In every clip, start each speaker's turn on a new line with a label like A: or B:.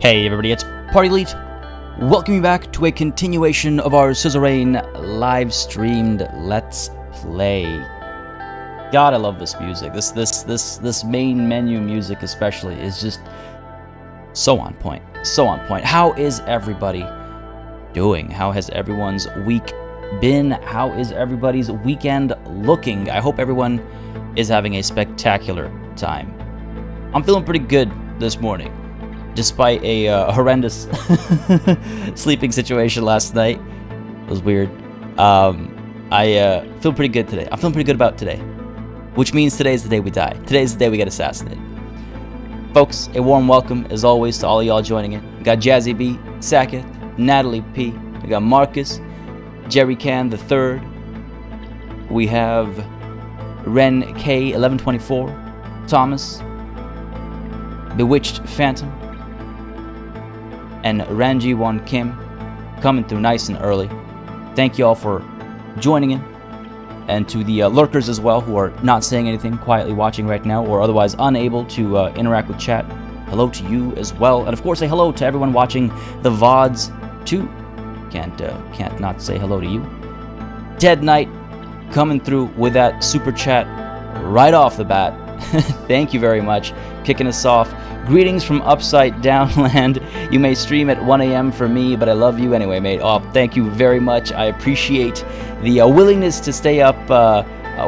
A: Hey everybody, it's Party Elite. Welcome you back to a continuation of our Suzerain live-streamed Let's Play. God, I love this music. This main menu music especially is just so on point. So on point. How is everybody doing? How has everyone's week been? How is everybody's weekend looking? I hope everyone is having a spectacular time. I'm feeling pretty good this morning, despite a horrendous sleeping situation last night. It was weird. I feel pretty good today. I'm feeling pretty good about today, which means today's the day we die. Today's the day we get assassinated. Folks, a warm welcome, as always, to all of y'all joining in. We got Jazzy B, Sackett, Natalie P, we got Marcus, Jerry Can the Third, we have Ren K 1124, Thomas, Bewitched Phantom, and Ranji Won Kim coming through nice and early. Thank you all for joining in, and to the lurkers as well who are not saying anything, quietly watching right now, or otherwise unable to interact with chat. Hello to you as well, and of course a hello to everyone watching the VODs too. Can't not say hello to you. Dead Knight coming through with that super chat right off the bat. Thank you very much, kicking us off. Greetings from Upside Down Land. You may stream at 1 a.m. for me, but I love you anyway, mate. Oh, thank you very much. I appreciate the willingness to stay up,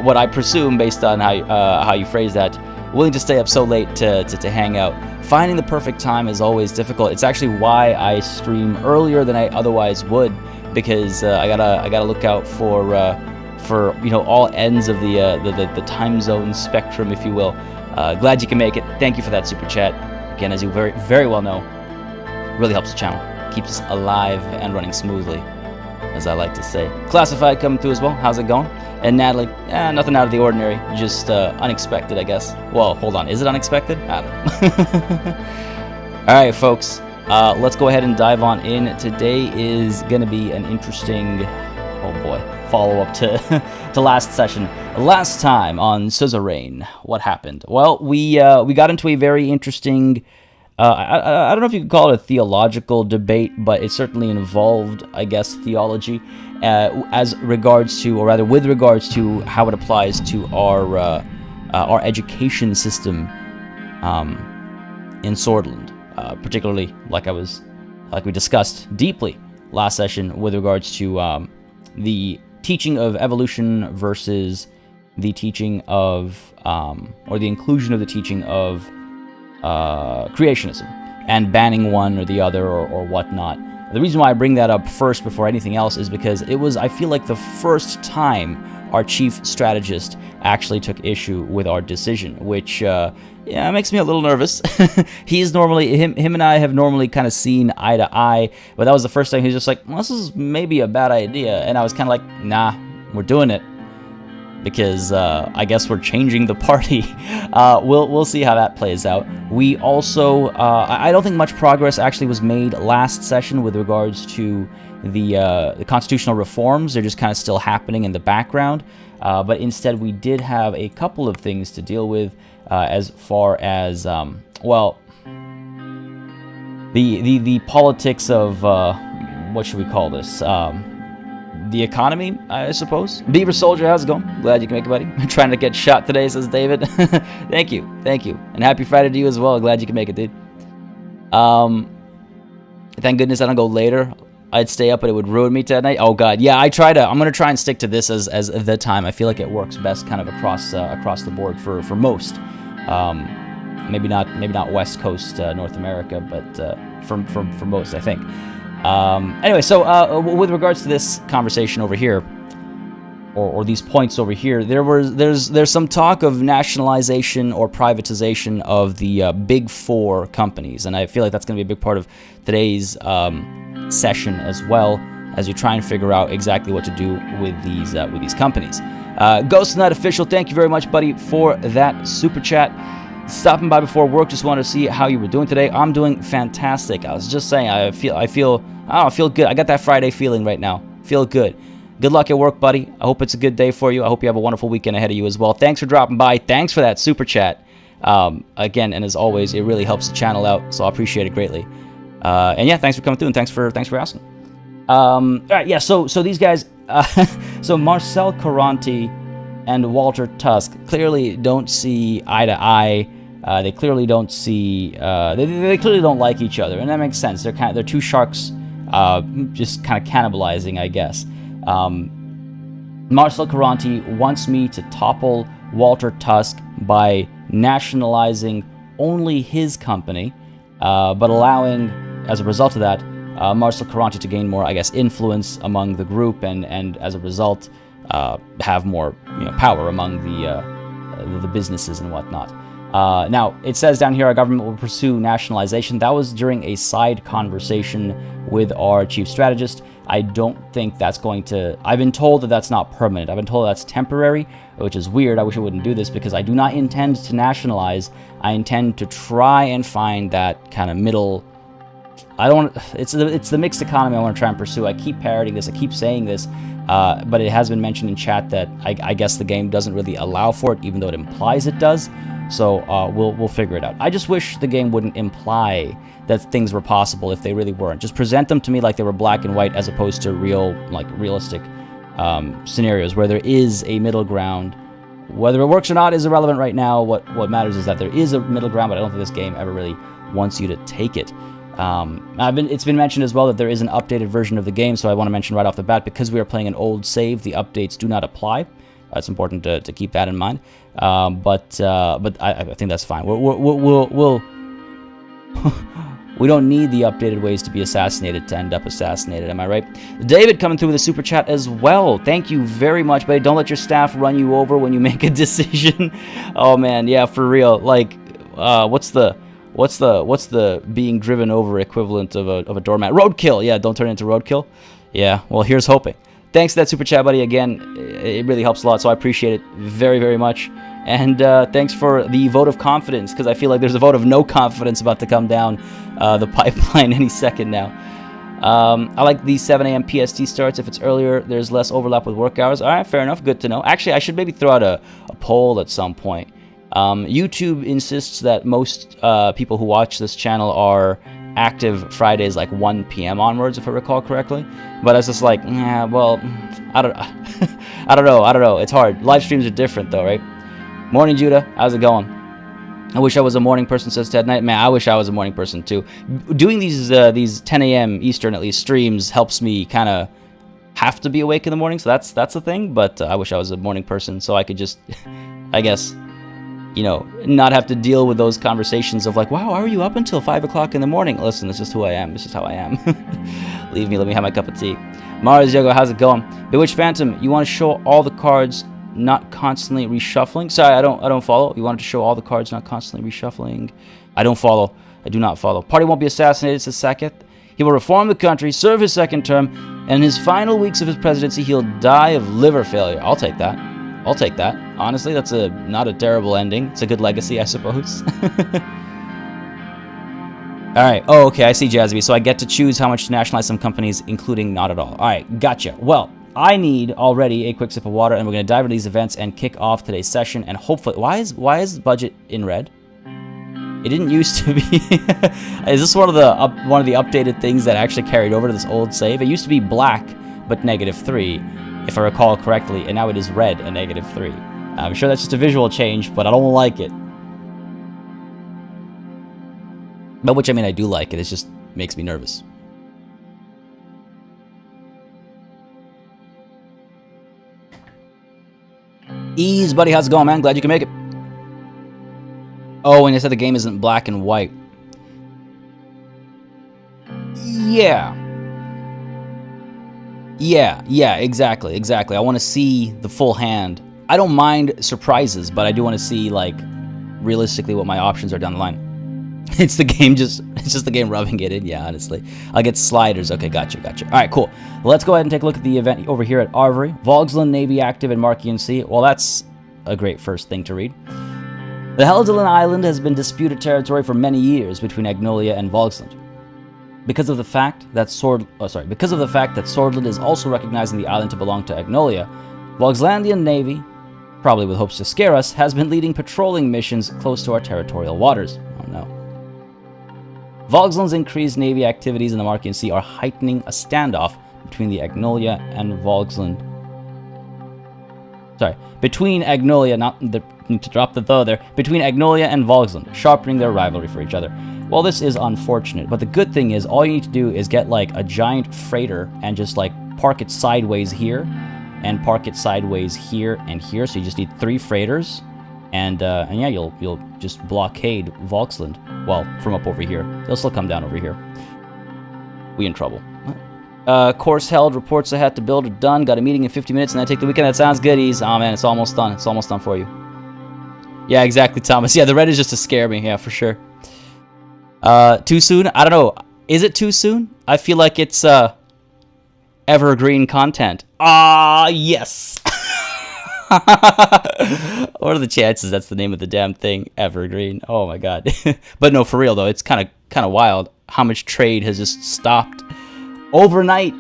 A: what I presume, based on how you phrase that, willing to stay up so late to hang out. Finding the perfect time is always difficult. It's actually why I stream earlier than I otherwise would, because I gotta look out for you know, all ends of the time zone spectrum, if you will. Glad you can make it. Thank you for that super chat. Again, as you very, very well know, really helps the channel, keeps us alive and running smoothly, as I like to say. Classified coming through as well. How's it going? And Natalie, nothing out of the ordinary, just unexpected, I guess. Well, hold on, is it unexpected? I don't know. All right, folks, let's go ahead and dive on in. Today is going to be an interesting, oh boy, follow-up to last session. Last time on Suzerain, what happened? Well, we got into a very interesting, I don't know if you could call it a theological debate, but it certainly involved, I guess, theology as regards to, or rather with regards to, how it applies to our education system in Sordland, particularly like we discussed deeply last session with regards to the teaching of evolution versus the teaching of, or the inclusion of the teaching of creationism, and banning one or the other or whatnot. The reason why I bring that up first before anything else is because it was, I feel like, the first time our chief strategist actually took issue with our decision, which yeah, makes me a little nervous. He's normally, him and I have normally kind of seen eye to eye, but that was the first time he was just like, well, this is maybe a bad idea, and I was kind of like, nah, we're doing it, because I guess we're changing the party. We'll see how that plays out. We also, I don't think much progress actually was made last session with regards to the constitutional reforms. They're just kind of still happening in the background, but instead we did have a couple of things to deal with as far as, well, the politics of, what should we call this? The economy, I suppose. Beaver Soldier, how's it going? Glad you can make it, buddy. I'm trying to get shot today, says David. Thank you. And happy Friday to you as well. Glad you can make it, dude. Thank goodness I don't go later. I'd stay up, but it would ruin me tonight. Oh god, yeah. I'm gonna try and stick to this as the time. I feel like it works best kind of across the board for most. Maybe not West Coast North America, but for most, I think. Anyway, so with regards to this conversation over here, or these points over here, there's some talk of nationalization or privatization of the big four companies, and I feel like that's going to be a big part of today's session as well, as you try and figure out exactly what to do with these companies. Ghost Knight Official, thank you very much, buddy, for that super chat. Stopping by before work, just wanted to see how you were doing today. I'm doing fantastic. I was just saying, I feel good. I got that Friday feeling right now. Feel good. Good luck at work, buddy. I hope it's a good day for you. I hope you have a wonderful weekend ahead of you as well. Thanks for dropping by. Thanks for that super chat. Again, and as always, it really helps the channel out, so I appreciate it greatly. And yeah, thanks for coming through, and thanks for asking. All right, yeah. So these guys, so Marcel Caranti and Walter Tusk clearly don't see eye to eye. They clearly don't see. They clearly don't like each other, and that makes sense. They're two sharks, just kind of cannibalizing, I guess. Marcel Caranti wants me to topple Walter Tusk by nationalizing only his company, but allowing, as a result of that, Marcel Caranti to gain more, I guess, influence among the group, and as a result, have more power among the businesses and whatnot. Now, it says down here our government will pursue nationalization. That was during a side conversation with our chief strategist. I don't think that's going to... I've been told that that's not permanent. I've been told that's temporary, which is weird. I wish I wouldn't do this because I do not intend to nationalize. I intend to try and find that kind of middle... I don't want... It's the mixed economy I want to try and pursue. I keep parroting this. I keep saying this. But it has been mentioned in chat that I guess the game doesn't really allow for it, even though it implies it does. So we'll figure it out. I just wish the game wouldn't imply that things were possible if they really weren't. Just present them to me like they were black and white, as opposed to realistic scenarios where there is a middle ground. Whether it works or not is irrelevant right now. What matters is that there is a middle ground, but I don't think this game ever really wants you to take it. It's been mentioned as well that there is an updated version of the game, so I want to mention right off the bat, because we are playing an old save, the updates do not apply. It's important to keep that in mind. But I think that's fine. We don't need the updated ways to be assassinated to end up assassinated, am I right? David coming through with a super chat as well. Thank you very much, buddy. Don't let your staff run you over when you make a decision. Oh man, yeah, for real. Like, what's the being driven over equivalent of a doormat? Roadkill. Yeah, don't turn it into roadkill. Yeah, well, here's hoping. Thanks for that super chat, buddy. Again, it really helps a lot, so I appreciate it very, very much. And thanks for the vote of confidence, because I feel like there's a vote of no confidence about to come down the pipeline any second now. I like the 7 a.m. PST starts. If it's earlier, there's less overlap with work hours. All right, fair enough. Good to know. Actually, I should maybe throw out a poll at some point. YouTube insists that most people who watch this channel are active Fridays like 1 p.m. onwards, if I recall correctly. But I was just like, yeah, well, I don't know. It's hard. Live streams are different though, right? Morning, Judah. How's it going? I wish I was a morning person, says Ted Knight. Man, I wish I was a morning person too. Doing these 10 a.m. Eastern at least streams helps me kind of have to be awake in the morning, so that's the thing. But I wish I was a morning person so I could just, I guess, not have to deal with those conversations of like, wow, why were you up until 5 o'clock in the morning? Listen, it's just who I am. It's just how I am. Leave me. Let me have my cup of tea. Mars Yogo, how's it going? Bewitched Phantom, you want to show all the cards, not constantly reshuffling? Sorry, I don't follow. You wanted to show all the cards, not constantly reshuffling? I don't follow. I do not follow. Party won't be assassinated, says Sackett. He will reform the country, serve his second term, and in his final weeks of his presidency, he'll die of liver failure. I'll take that. I'll take that. Honestly, that's not a terrible ending. It's a good legacy, I suppose. All right. Oh, okay. I see, Jazzy. So I get to choose how much to nationalize some companies, including not at all. All right. Gotcha. Well, I need already a quick sip of water, and we're going to dive into these events and kick off today's session. And hopefully, why is budget in red? It didn't used to be. Is this one of the updated things that actually carried over to this old save? It used to be black, but -3. If I recall correctly, and now it is red, a -3. I'm sure that's just a visual change, but I don't like it. But which, I mean, I do like it. It just makes me nervous. Ease, buddy, how's it going, man? Glad you can make it. Oh, and you said the game isn't black and white. Yeah, exactly. I want to see the full hand. I don't mind surprises, but I do want to see, like, realistically what my options are down the line. It's just the game rubbing it in, yeah, honestly. I'll get sliders. Okay, gotcha. All right, cool. Well, let's go ahead and take a look at the event over here at Arvery. Vogsland Navy active in Markian Sea. Well, that's a great first thing to read. The Heldelin Island has been disputed territory for many years between Agnolia and Vogsland. Because of the fact that Sordland is also recognizing the island to belong to Agnolia, Vogslandian Navy, probably with hopes to scare us, has been leading patrolling missions close to our territorial waters. Oh no. Volksland's increased navy activities in the Markian Sea are heightening a standoff between the Agnolia and Volksland. Sorry, between Agnolia, not the, need to drop the though there, between Agnolia and Volksland, sharpening their rivalry for each other. Well, this is unfortunate, but the good thing is all you need to do is get like a giant freighter and just like park it sideways here, and park it sideways here and here. So you just need 3 freighters, and yeah, you'll just blockade Volksland. Well, from up over here, they'll still come down over here. We in trouble. Course held. Reports I had to build are done. Got a meeting in 50 minutes, and then take the weekend. That sounds goodies. Oh man, it's almost done. It's almost done for you. Yeah, exactly, Thomas. Yeah, the red is just to scare me. Yeah, for sure. Too soon? I don't know. Is it too soon? I feel like it's evergreen content. Ah, yes. What are the chances that's the name of the damn thing? Evergreen. Oh my god. But no, for real though, it's kind of wild how much trade has just stopped overnight,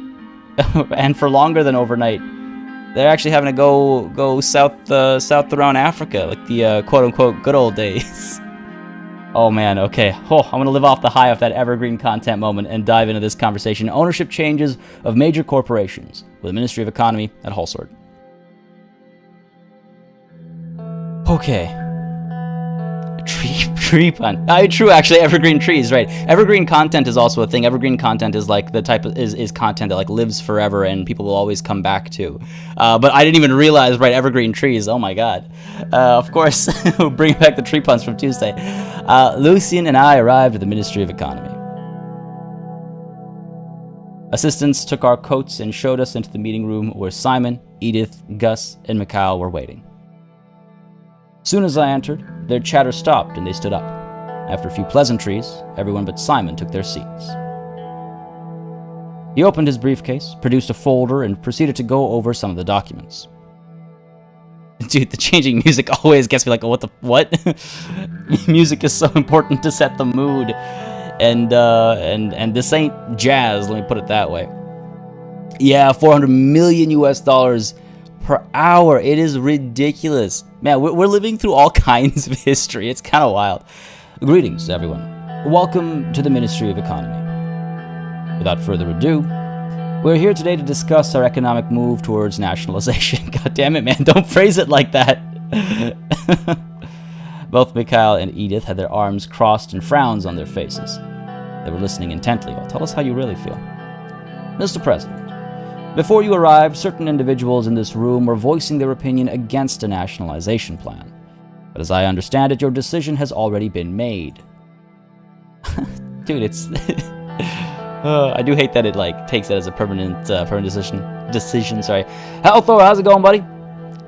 A: and for longer than overnight. They're actually having to go south around Africa, like the quote unquote good old days. Oh man, okay. Oh, I'm gonna live off the high of that evergreen content moment and dive into this conversation. Ownership changes of major corporations with the Ministry of Economy at Hulsord. Okay. Tree pun. True, actually, evergreen trees, right? Evergreen content is also a thing. Evergreen content is like the type of is content that like lives forever and people will always come back to. But I didn't even realize, right? Evergreen trees. Oh my god. Of course, bring back the tree puns from Tuesday. Lucian and I arrived at the Ministry of Economy. Assistants took our coats and showed us into the meeting room where Simon, Edith, Gus, and Mikhail were waiting. Soon as I entered, their chatter stopped and they stood up. After a few pleasantries, everyone but Simon took their seats. He opened his briefcase, produced a folder, and proceeded to go over some of the documents. Dude, the changing music always gets me like, what? Music is so important to set the mood. And this ain't jazz, let me put it that way. Yeah, $400 million per hour. It is ridiculous. Man, we're living through all kinds of history. It's kind of wild. Greetings, everyone. Welcome to the Ministry of Economy. Without further ado, we're here today to discuss our economic move towards nationalization. God damn it, man. Don't phrase it like that. Both Mikhail and Edith had their arms crossed and frowns on their faces. They were listening intently. Well, tell us how you really feel. Mr. President, before you arrived, certain individuals in this room were voicing their opinion against a nationalization plan. But as I understand it, your decision has already been made. Dude, it's... I do hate that it like takes it as a permanent decision. Sorry. Thor, how's it going, buddy?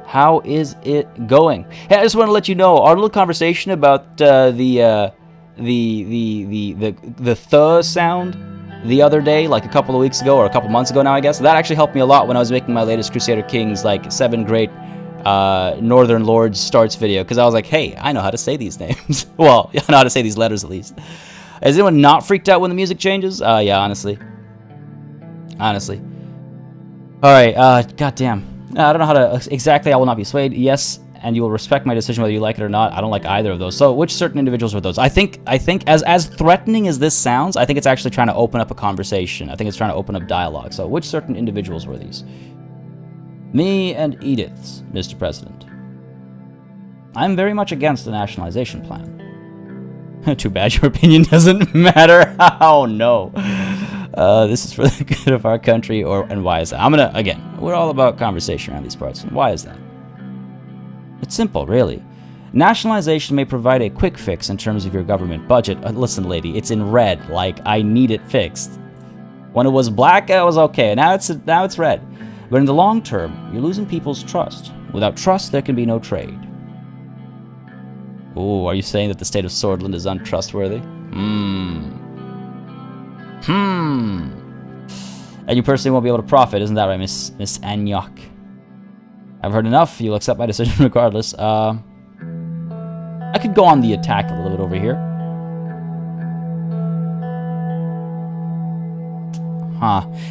A: How is it going? Hey, I just want to let you know our little conversation about the th sound the other day, like a couple of weeks ago or a couple months ago now, I guess. That actually helped me a lot when I was making my latest Crusader Kings, like 7 great Northern Lords starts video, because I was like, hey, I know how to say these names. Well, I know how to say these letters at least. Is anyone not freaked out when the music changes? Yeah, honestly. Alright, goddamn. I don't know how to... Exactly, I will not be swayed. Yes, and you will respect my decision whether you like it or not. I don't like either of those. So, which certain individuals were those? I think as threatening as this sounds, I think it's actually trying to open up a conversation. I think it's trying to open up dialogue. So, which certain individuals were these? Me and Edith's, Mr. President. I'm very much against the nationalization plan. Too bad your opinion doesn't matter. Oh no. This is for the good of our country, and why is that? Again, we're all about conversation around these parts. Why is that? It's simple, really. Nationalization may provide a quick fix in terms of your government budget. Listen, lady, it's in red. Like, I need it fixed. When it was black, it was okay. Now it's red. But in the long term, you're losing people's trust. Without trust, there can be no trade. Ooh, are you saying that the state of Sordland is untrustworthy? And you personally won't be able to profit, isn't that right, Miss Anyok? I've heard enough. You'll accept my decision regardless. I could go on the attack a little bit over here.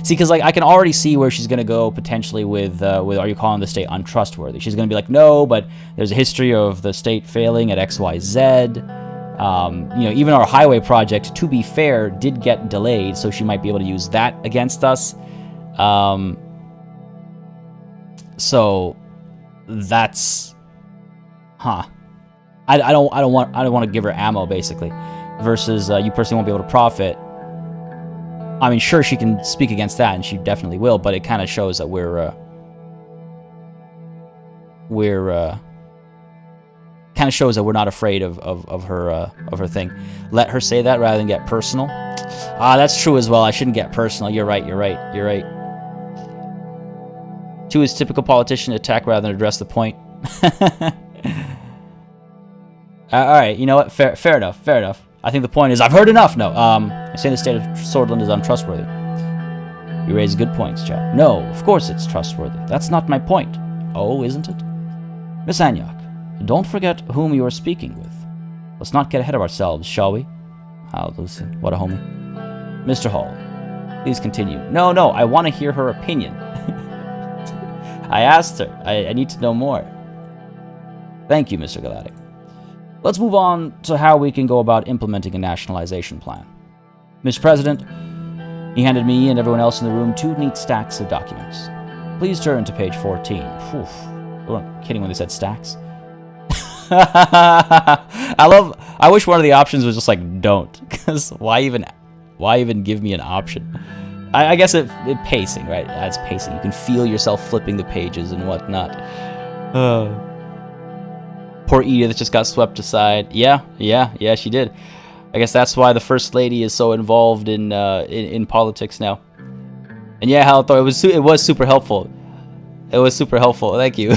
A: See, because like I can already see where she's gonna go potentially with are you calling the state untrustworthy? She's gonna be like, no, but there's a history of the state failing at XYZ. You know, even our highway project, to be fair, did get delayed, so she might be able to use that against us. So that's, I don't want to give her ammo, basically. Versus you personally won't be able to profit. I mean, sure, she can speak against that, and she definitely will, but it kind of shows that we're kind of shows that we're not afraid of her thing. Let her say that rather than get personal. That's true as well. I shouldn't get personal. You're right. To his typical politician, attack rather than address the point. All right, you know what? Fair enough. I think the point is I've heard enough. No, I'm saying the state of Sordland is untrustworthy. You raise good points, Chad. No, of course it's trustworthy. That's not my point. Oh, isn't it? Miss Anyok, don't forget whom you are speaking with. Let's not get ahead of ourselves, shall we? Oh, Lucy, what a homie. Mr. Hall, please continue. No, I want to hear her opinion. I asked her. I need to know more. Thank you, Mr. Galactic. Let's move on to how we can go about implementing a nationalization plan. Mr. President, he handed me and everyone else in the room 2 neat stacks of documents. Please turn to page 14. Oof. They weren't kidding when they said stacks. I wish one of the options was just like, don't. Because why even give me an option? I guess it pacing, right? That's pacing. You can feel yourself flipping the pages and whatnot. Poor Edith just got swept aside. Yeah, she did. I guess that's why the First Lady is so involved in politics now. And yeah, Halathor, it was super helpful. It was super helpful. Thank you.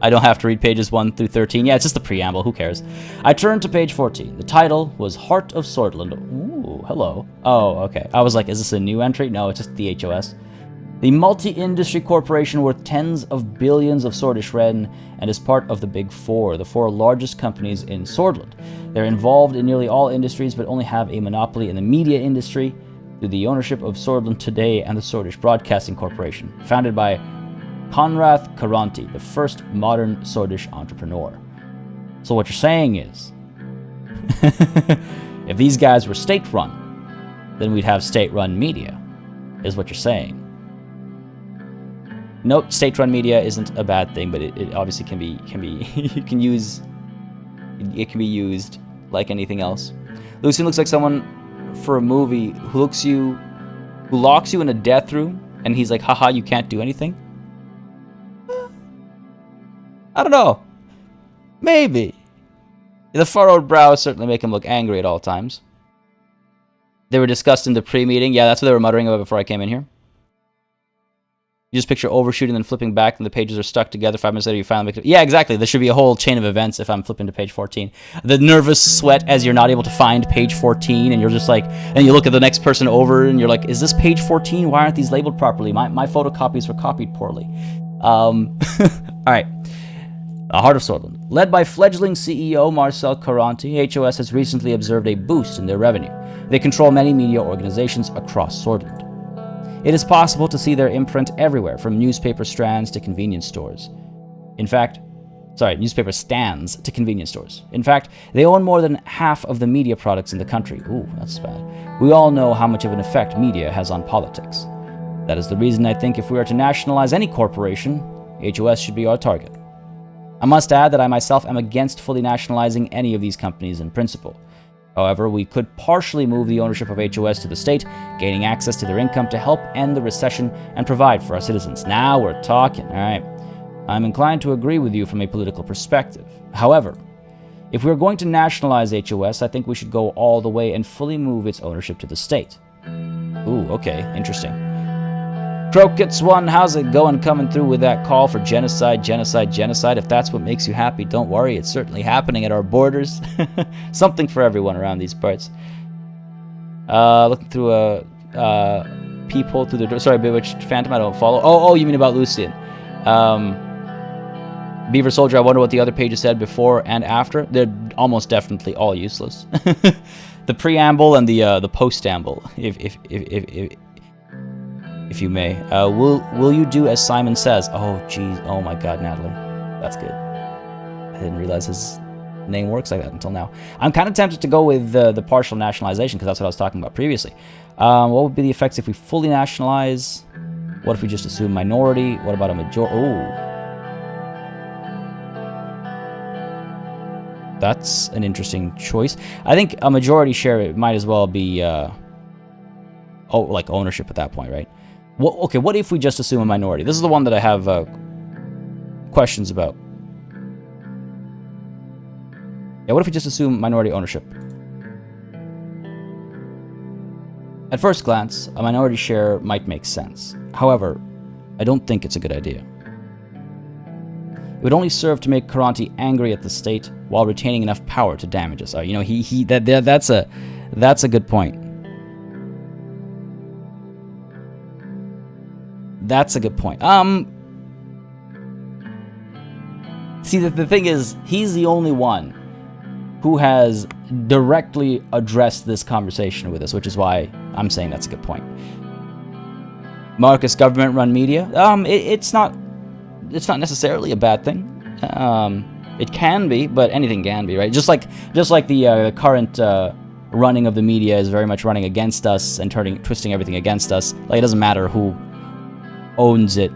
A: I don't have to read pages 1 through 13. Yeah, it's just the preamble. Who cares? I turned to page 14. The title was Heart of Sordland. Ooh, hello. Oh, okay. I was like, is this a new entry? No, it's just the HOS. The multi-industry corporation worth tens of billions of Sordish Ren and is part of the Big Four, the 4 largest companies in Sordland. They're involved in nearly all industries, but only have a monopoly in the media industry through the ownership of Sordland Today and the Sordish Broadcasting Corporation, founded by Konrad Karanti, the first modern Sordish entrepreneur. So what you're saying is, if these guys were state-run, then we'd have state-run media, is what you're saying. Note, state-run media isn't a bad thing, but it obviously can be it can be used like anything else. Lucian looks like someone for a movie who locks you in a death room, and he's like, haha, you can't do anything. I don't know. Maybe. The furrowed brows certainly make him look angry at all times. They were discussed in the pre-meeting. Yeah, that's what they were muttering about before I came in here. You just picture overshooting and then flipping back and the pages are stuck together. 5 minutes later, you finally make it. Yeah, exactly. There should be a whole chain of events if I'm flipping to page 14. The nervous sweat as you're not able to find page 14 and you're just like, and you look at the next person over and you're like, is this page 14? Why aren't these labeled properly? My photocopies were copied poorly. All right. The Heart of Sordland. Led by fledgling CEO Marcel Caranti, HOS has recently observed a boost in their revenue. They control many media organizations across Sordland. It is possible to see their imprint everywhere, from newspaper stands to convenience stores. Newspaper stands to convenience stores. In fact, they own more than half of the media products in the country. Ooh, that's bad. We all know how much of an effect media has on politics. That is the reason I think if we are to nationalize any corporation, HOS should be our target. I must add that I myself am against fully nationalizing any of these companies in principle. However, we could partially move the ownership of HOS to the state, gaining access to their income to help end the recession and provide for our citizens. Now we're talking, all right? I'm inclined to agree with you from a political perspective. However, if we're going to nationalize HOS, I think we should go all the way and fully move its ownership to the state. Ooh, okay, interesting. Crokets one, how's it going coming through with that call for genocide? If that's what makes you happy, don't worry. It's certainly happening at our borders. Something for everyone around these parts. Looking through a peephole through the door. Sorry, Bewitched Phantom, I don't follow. Oh, you mean about Lucian. Beaver Soldier, I wonder what the other pages said before and after. They're almost definitely all useless. The preamble and the postamble, if you may. Will you do as Simon says? Oh, geez. Oh, my God, Natalie. That's good. I didn't realize his name works like that until now. I'm kind of tempted to go with the partial nationalization because that's what I was talking about previously. What would be the effects if we fully nationalize? What if we just assume minority? What about a majority? Oh. That's an interesting choice. I think a majority share, it might as well be, like ownership at that point, right? Okay, what if we just assume a minority? This is the one that I have questions about. Yeah, what if we just assume minority ownership? At first glance, a minority share might make sense. However, I don't think it's a good idea. It would only serve to make Confronting angry at the state while retaining enough power to damage us. You know, that's a good point. That's a good point. See, the thing is, he's the only one who has directly addressed this conversation with us, which is why I'm saying that's a good point. Marcus government-run media. It's not necessarily a bad thing. It can be, but anything can be, right? Just like the current running of the media is very much running against us and twisting everything against us. Like, it doesn't matter who owns it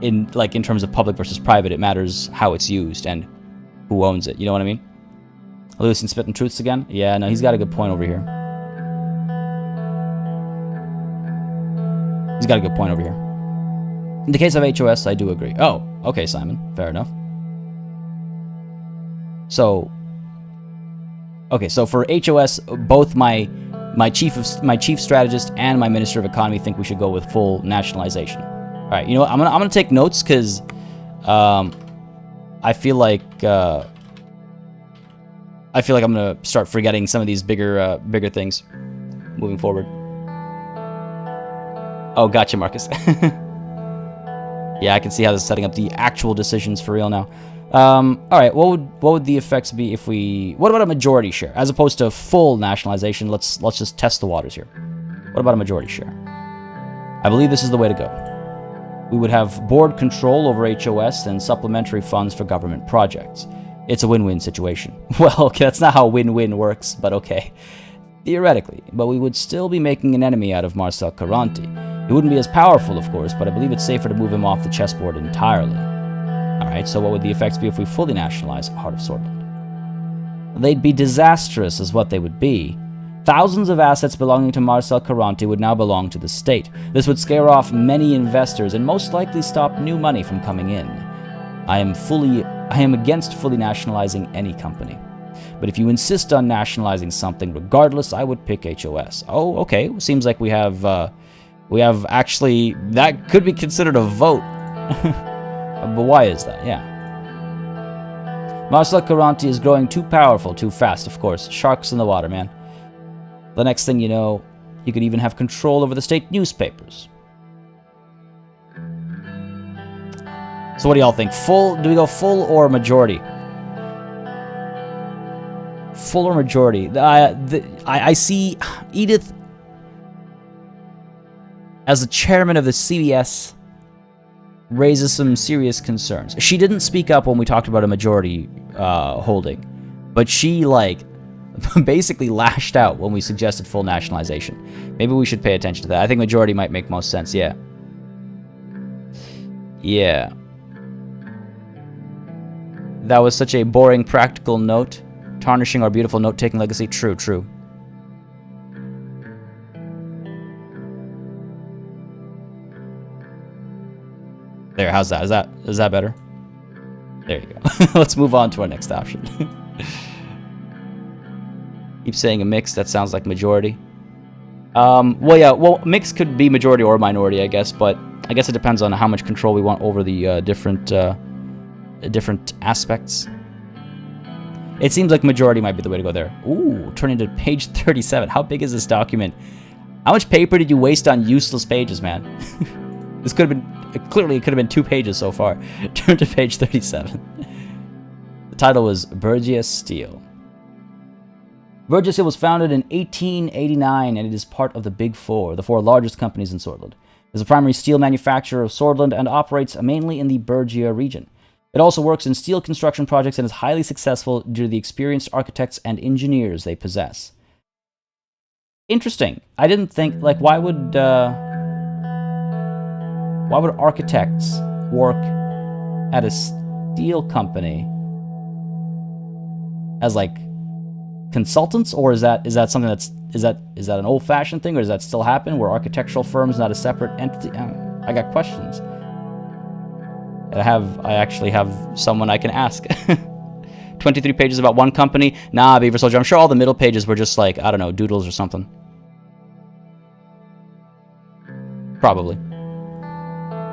A: in terms of public versus private. It matters how it's used and who owns it. You know what I mean? Lewis and spitting truths again? Yeah, no, he's got a good point over here. He's got a good point over here. In the case of HOS, I do agree. Oh, okay, Simon. Fair enough. So for HOS, both my chief strategist and my minister of economy think we should go with full nationalization. All right, you know what? I'm gonna take notes because I feel like I'm gonna start forgetting some of these bigger things moving forward. Oh, gotcha, Marcus. Yeah, I can see how this is setting up the actual decisions for real now. All right, what would the effects be if we? What about a majority share as opposed to full nationalization? Let's just test the waters here. What about a majority share? I believe this is the way to go. We would have board control over HOS and supplementary funds for government projects. It's a win-win situation. Well, okay, that's not how win-win works, but okay. Theoretically, but we would still be making an enemy out of Marcel Caranti. He wouldn't be as powerful, of course, but I believe it's safer to move him off the chessboard entirely. Alright, so what would the effects be if we fully nationalize Heart of Sordland? They'd be disastrous is what they would be. Thousands of assets belonging to Marcel Caranti would now belong to the state. This would scare off many investors and most likely stop new money from coming in. I am against fully nationalizing any company. But if you insist on nationalizing something regardless, I would pick HOS. Oh, okay. Seems like we have actually, that could be considered a vote. But why is that? Yeah. Marcel Caranti is growing too powerful, too fast, of course. Sharks in the water, man. The next thing you know, he could even have control over the state newspapers. So what do y'all think? Full? Do we go full or majority? Full or majority? I see Edith as the chairman of the CBS raises some serious concerns. She didn't speak up when we talked about a majority holding, but she basically lashed out when we suggested full nationalization. Maybe we should pay attention to that. I think majority might make most sense. Yeah. Yeah. That was such a boring practical note, tarnishing our beautiful note-taking legacy. True, true. There, how's that? Is that better? There you go. Let's move on to our next option. Keep saying a mix. That sounds like majority. Well, yeah. Well, mix could be majority or minority, I guess. But I guess it depends on how much control we want over the different aspects. It seems like majority might be the way to go there. Ooh, turning to page 37. How big is this document? How much paper did you waste on useless pages, man? This could have been... Clearly, it could have been 2 pages so far. Turn to page 37. The title was Bergia Steel. Bergia Steel was founded in 1889, and it is part of the Big Four, the 4 largest companies in Sordland. It is a primary steel manufacturer of Sordland and operates mainly in the Bergia region. It also works in steel construction projects and is highly successful due to the experienced architects and engineers they possess. Interesting. I didn't think, like, why would architects work at a steel company as, like, consultants, or is that something that's is that an old-fashioned thing, or does that still happen where architectural firms not a separate entity? I got questions. I actually have someone I can ask. 23 pages about one company. Nah, Beaver Soldier. I'm sure all the middle pages were just like, I don't know, doodles or something. Probably.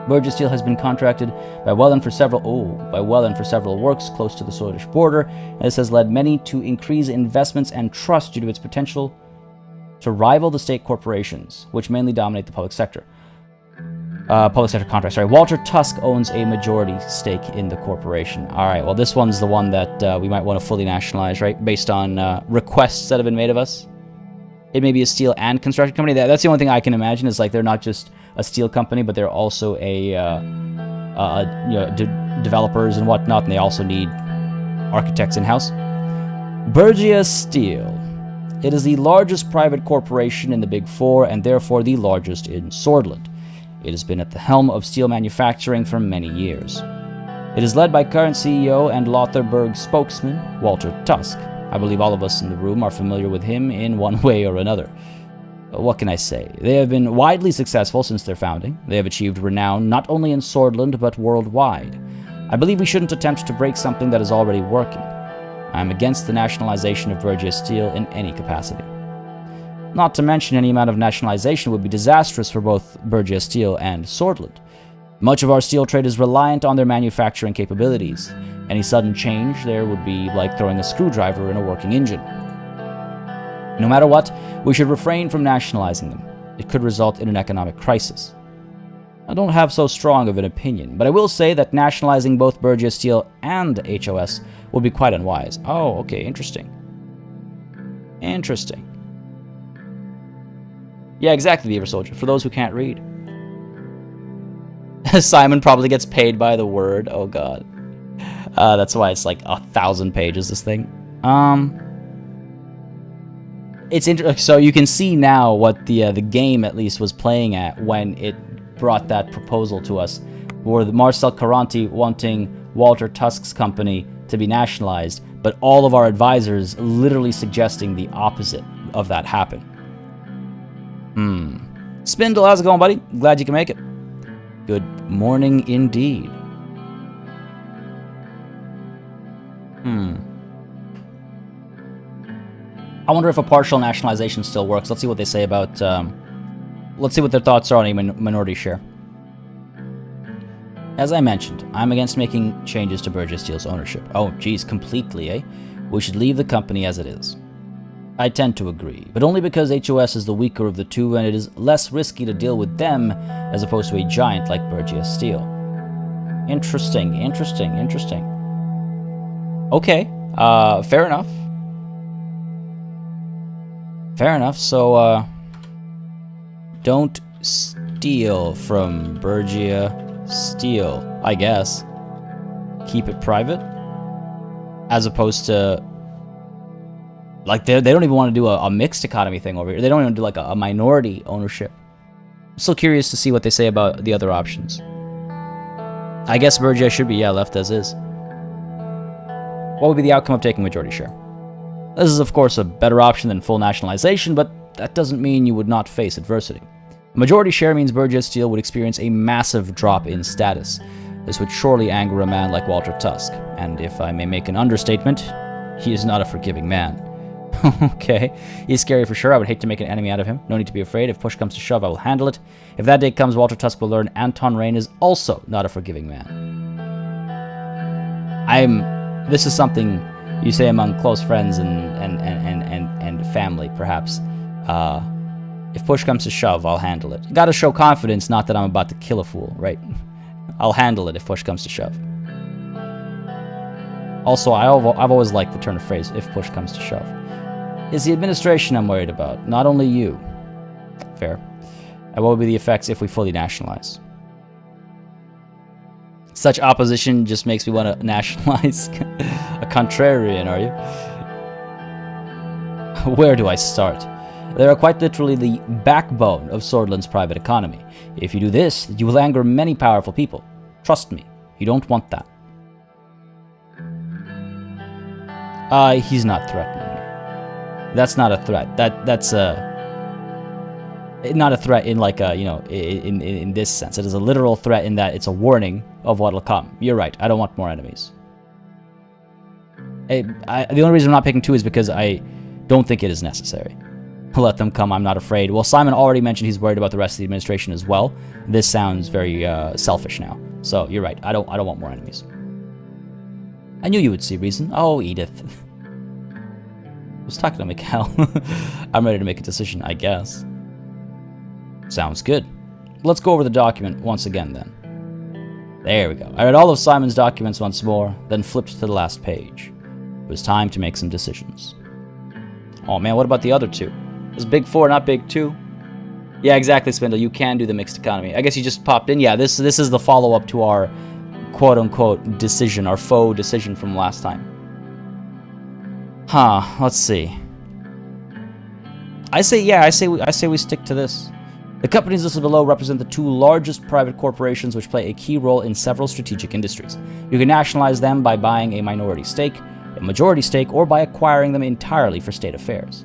A: Bergia Steel has been contracted by Welland for several works close to the Swedish border, and this has led many to increase investments and trust due to its potential to rival the state corporations, which mainly dominate the public sector. Contracts. Sorry, Walter Tusk owns a majority stake in the corporation. All right, well, this one's the one that we might want to fully nationalize, right? Based on requests that have been made of us. It may be a steel and construction company. That's the only thing I can imagine is like they're not just a steel company, but they're also developers and whatnot, and they also need architects in-house. Bergia Steel. It is the largest private corporation in the Big Four, and therefore the largest in Sordland. It has been at the helm of steel manufacturing for many years. It is led by current CEO and Lotharberg spokesman, Walter Tusk. I believe all of us in the room are familiar with him in one way or another. What can I say? They have been widely successful since their founding. They have achieved renown not only in Sordland, but worldwide. I believe we shouldn't attempt to break something that is already working. I am against the nationalization of Bergia Steel in any capacity. Not to mention any amount of nationalization would be disastrous for both Bergia Steel and Sordland. Much of our steel trade is reliant on their manufacturing capabilities. Any sudden change there would be like throwing a screwdriver in a working engine. No matter what, we should refrain from nationalizing them. It could result in an economic crisis. I don't have so strong of an opinion, but I will say that nationalizing both Bergia Steel and HOS would be quite unwise. Oh, okay, interesting. Interesting. Yeah, exactly, Beaver Soldier. For those who can't read. Simon probably gets paid by the word. Oh, God. That's why it's like 1,000 pages, this thing. It's interesting. So you can see now what the game, at least, was playing at when it brought that proposal to us. Where Marcel Caranti wanting Walter Tusk's company to be nationalized, but all of our advisors literally suggesting the opposite of that happen. Spindle, how's it going, buddy? Glad you can make it. Good morning indeed. I wonder if a partial nationalization still works. Let's see what they say about... let's see what their thoughts are on a minority share. As I mentioned, I'm against making changes to Bergia Steel's ownership. Oh, geez, completely, eh? We should leave the company as it is. I tend to agree, but only because HOS is the weaker of the two and it is less risky to deal with them as opposed to a giant like Bergia Steel. Interesting. Okay, fair enough. So, don't steal from Bergia Steel, I guess. Keep it private? As opposed to... Like, they don't even want to do a mixed economy thing over here. They don't even do, like, a minority ownership. I'm still curious to see what they say about the other options. I guess Bergia should be, left as is. What would be the outcome of taking majority share? This is, of course, a better option than full nationalization, but that doesn't mean you would not face adversity. A majority share means Bergia Steel would experience a massive drop in status. This would surely anger a man like Walter Tusk, and if I may make an understatement, he is not a forgiving man. Okay, he's scary for sure. I would hate to make an enemy out of him. No need to be afraid. If push comes to shove, I will handle it. If that day comes, Walter Tusk will learn Anton Rain is also not a forgiving man. This is something you say among close friends and family, perhaps. If push comes to shove, I'll handle it. Gotta show confidence, not that I'm about to kill a fool, right? I'll handle it if push comes to shove. Also, I've always liked the turn of phrase, if push comes to shove. It's the administration I'm worried about, not only you. Fair. And what would be the effects if we fully nationalize? Such opposition just makes me want to nationalize. A contrarian, are you? Where do I start? They are quite literally the backbone of Sordland's private economy. If you do this, you will anger many powerful people. Trust me, you don't want that. He's not threatening me. That's not a threat. That's not a threat in like a, you know, in this sense. It is a literal threat in that it's a warning of what'll come. You're right. I don't want more enemies. The only reason I'm not picking 2 is because I don't think it is necessary. Let them come. I'm not afraid. Well, Simon already mentioned he's worried about the rest of the administration as well. This sounds very selfish now. So you're right. I don't want more enemies. I knew you would see reason. Oh, Edith. I was talking to Mikhail. I'm ready to make a decision, I guess. Sounds good. Let's go over the document once again, then. There we go. I read all of Simon's documents once more, then flipped to the last page. It was time to make some decisions. Oh man, what about the other 2? Is Big 4 not Big 2? Yeah, exactly, Spindle. You can do the mixed economy. I guess you just popped in. Yeah, this is the follow-up to our quote-unquote decision, our faux decision from last time. Huh, let's see. I say we stick to this. The companies listed below represent the 2 largest private corporations which play a key role in several strategic industries. You can nationalize them by buying a minority stake, a majority stake, or by acquiring them entirely for state affairs.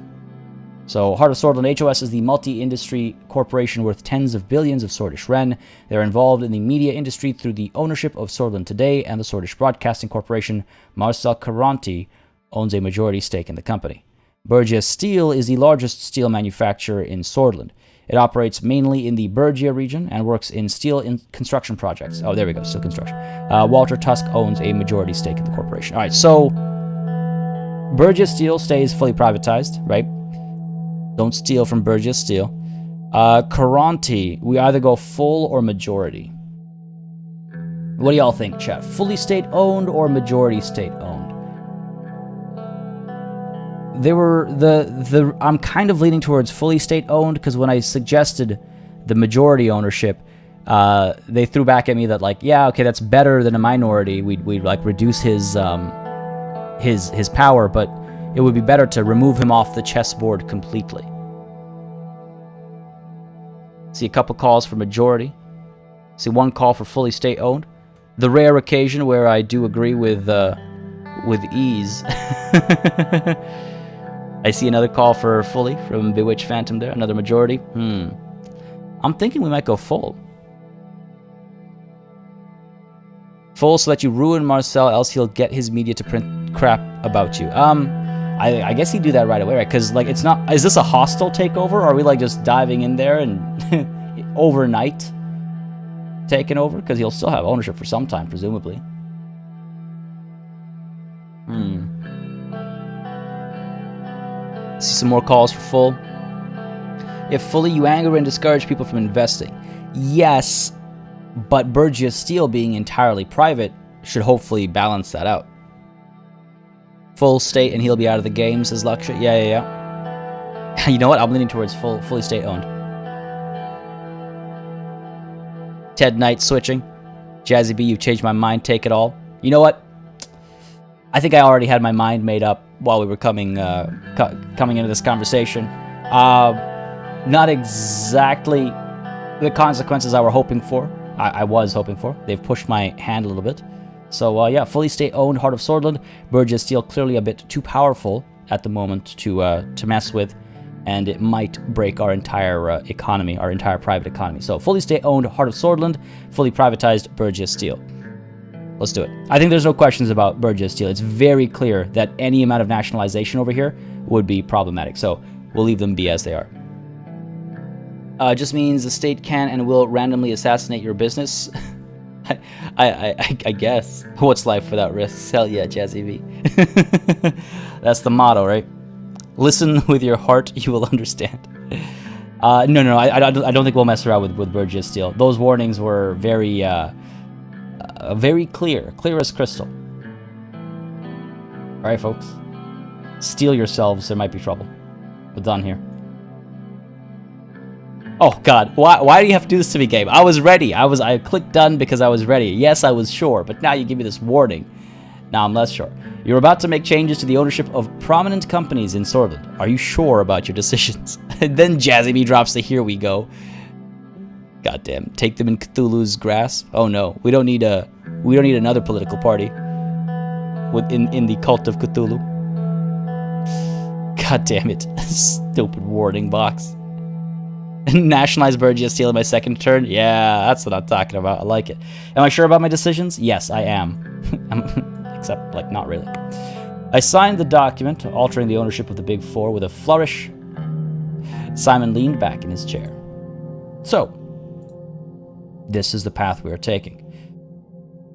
A: So, Heart of Sordland HOS is the multi-industry corporation worth tens of billions of Sordish Ren. They're involved in the media industry through the ownership of Sordland Today and the Sordish Broadcasting Corporation. Marcel Caranti owns a majority stake in the company. Bergia Steel is the largest steel manufacturer in Sordland. It operates mainly in the Bergia region and works in steel construction projects. Oh, there we go, steel construction. Walter Tusk owns a majority stake in the corporation. All right, so Bergia Steel stays fully privatized, right? Don't steal from Bergia Steel. Caranti, we either go full or majority. What do y'all think, chat? Fully state-owned or majority state-owned? I'm kind of leaning towards fully state-owned, because when I suggested the majority ownership, they threw back at me that, like, yeah, okay, that's better than a minority. We'd like reduce his power, but it would be better to remove him off the chessboard completely. See a couple calls for majority. See one call for fully state-owned. The rare occasion where I do agree with ease. I see another call for fully from Bewitched Phantom there. Another majority. I'm thinking we might go full. Full so that you ruin Marcel, else he'll get his media to print crap about you. I guess he'd do that right away, right? Because, like, it's not... Is this a hostile takeover? Or are we, like, just diving in there and overnight taking over? Because he'll still have ownership for some time, presumably. See some more calls for full. If fully, you anger and discourage people from investing. Yes, but Bergia Steel being entirely private should hopefully balance that out. Full state and he'll be out of the game, says Laksha. Yeah. You know what? I'm leaning towards fully state-owned. Ted Knight switching. Jazzy B, you've changed my mind. Take it all. You know what? I think I already had my mind made up while we were coming into this conversation. Not exactly the consequences I was hoping for. They've pushed my hand a little bit. So, yeah, fully state-owned Heart of Sordland. Bergia Steel clearly a bit too powerful at the moment to mess with, and it might break our entire economy, our entire private economy. So, fully state-owned Heart of Sordland, fully privatized Bergia Steel. Let's do it. I think there's no questions about Bergia Steel. It's very clear that any amount of nationalization over here would be problematic. So, we'll leave them be as they are. Just means the state can and will randomly assassinate your business. I guess. What's life without risks? Hell yeah, Jazzy V. That's the motto, right? Listen with your heart, you will understand. No, I don't think we'll mess around with Bergia Steel. Those warnings were very clear as crystal. All right, folks. Steel yourselves, there might be trouble. We're done here. Oh god, why do you have to do this to me, game? I was ready. I clicked done because I was ready. Yes, I was sure, but now you give me this warning. Now I'm less sure. You're about to make changes to the ownership of prominent companies in Sordland. Are you sure about your decisions? And then Jazzy B drops the here we go. Goddamn, take them in Cthulhu's grasp. Oh no, we don't need another political party in the cult of Cthulhu. God damn it. Stupid warning box. Nationalize Bergia, stealing my second turn? Yeah, that's what I'm talking about. I like it. Am I sure about my decisions? Yes, I am. Except, like, not really. I signed the document altering the ownership of the Big Four with a flourish. Simon leaned back in his chair. So, this is the path we are taking.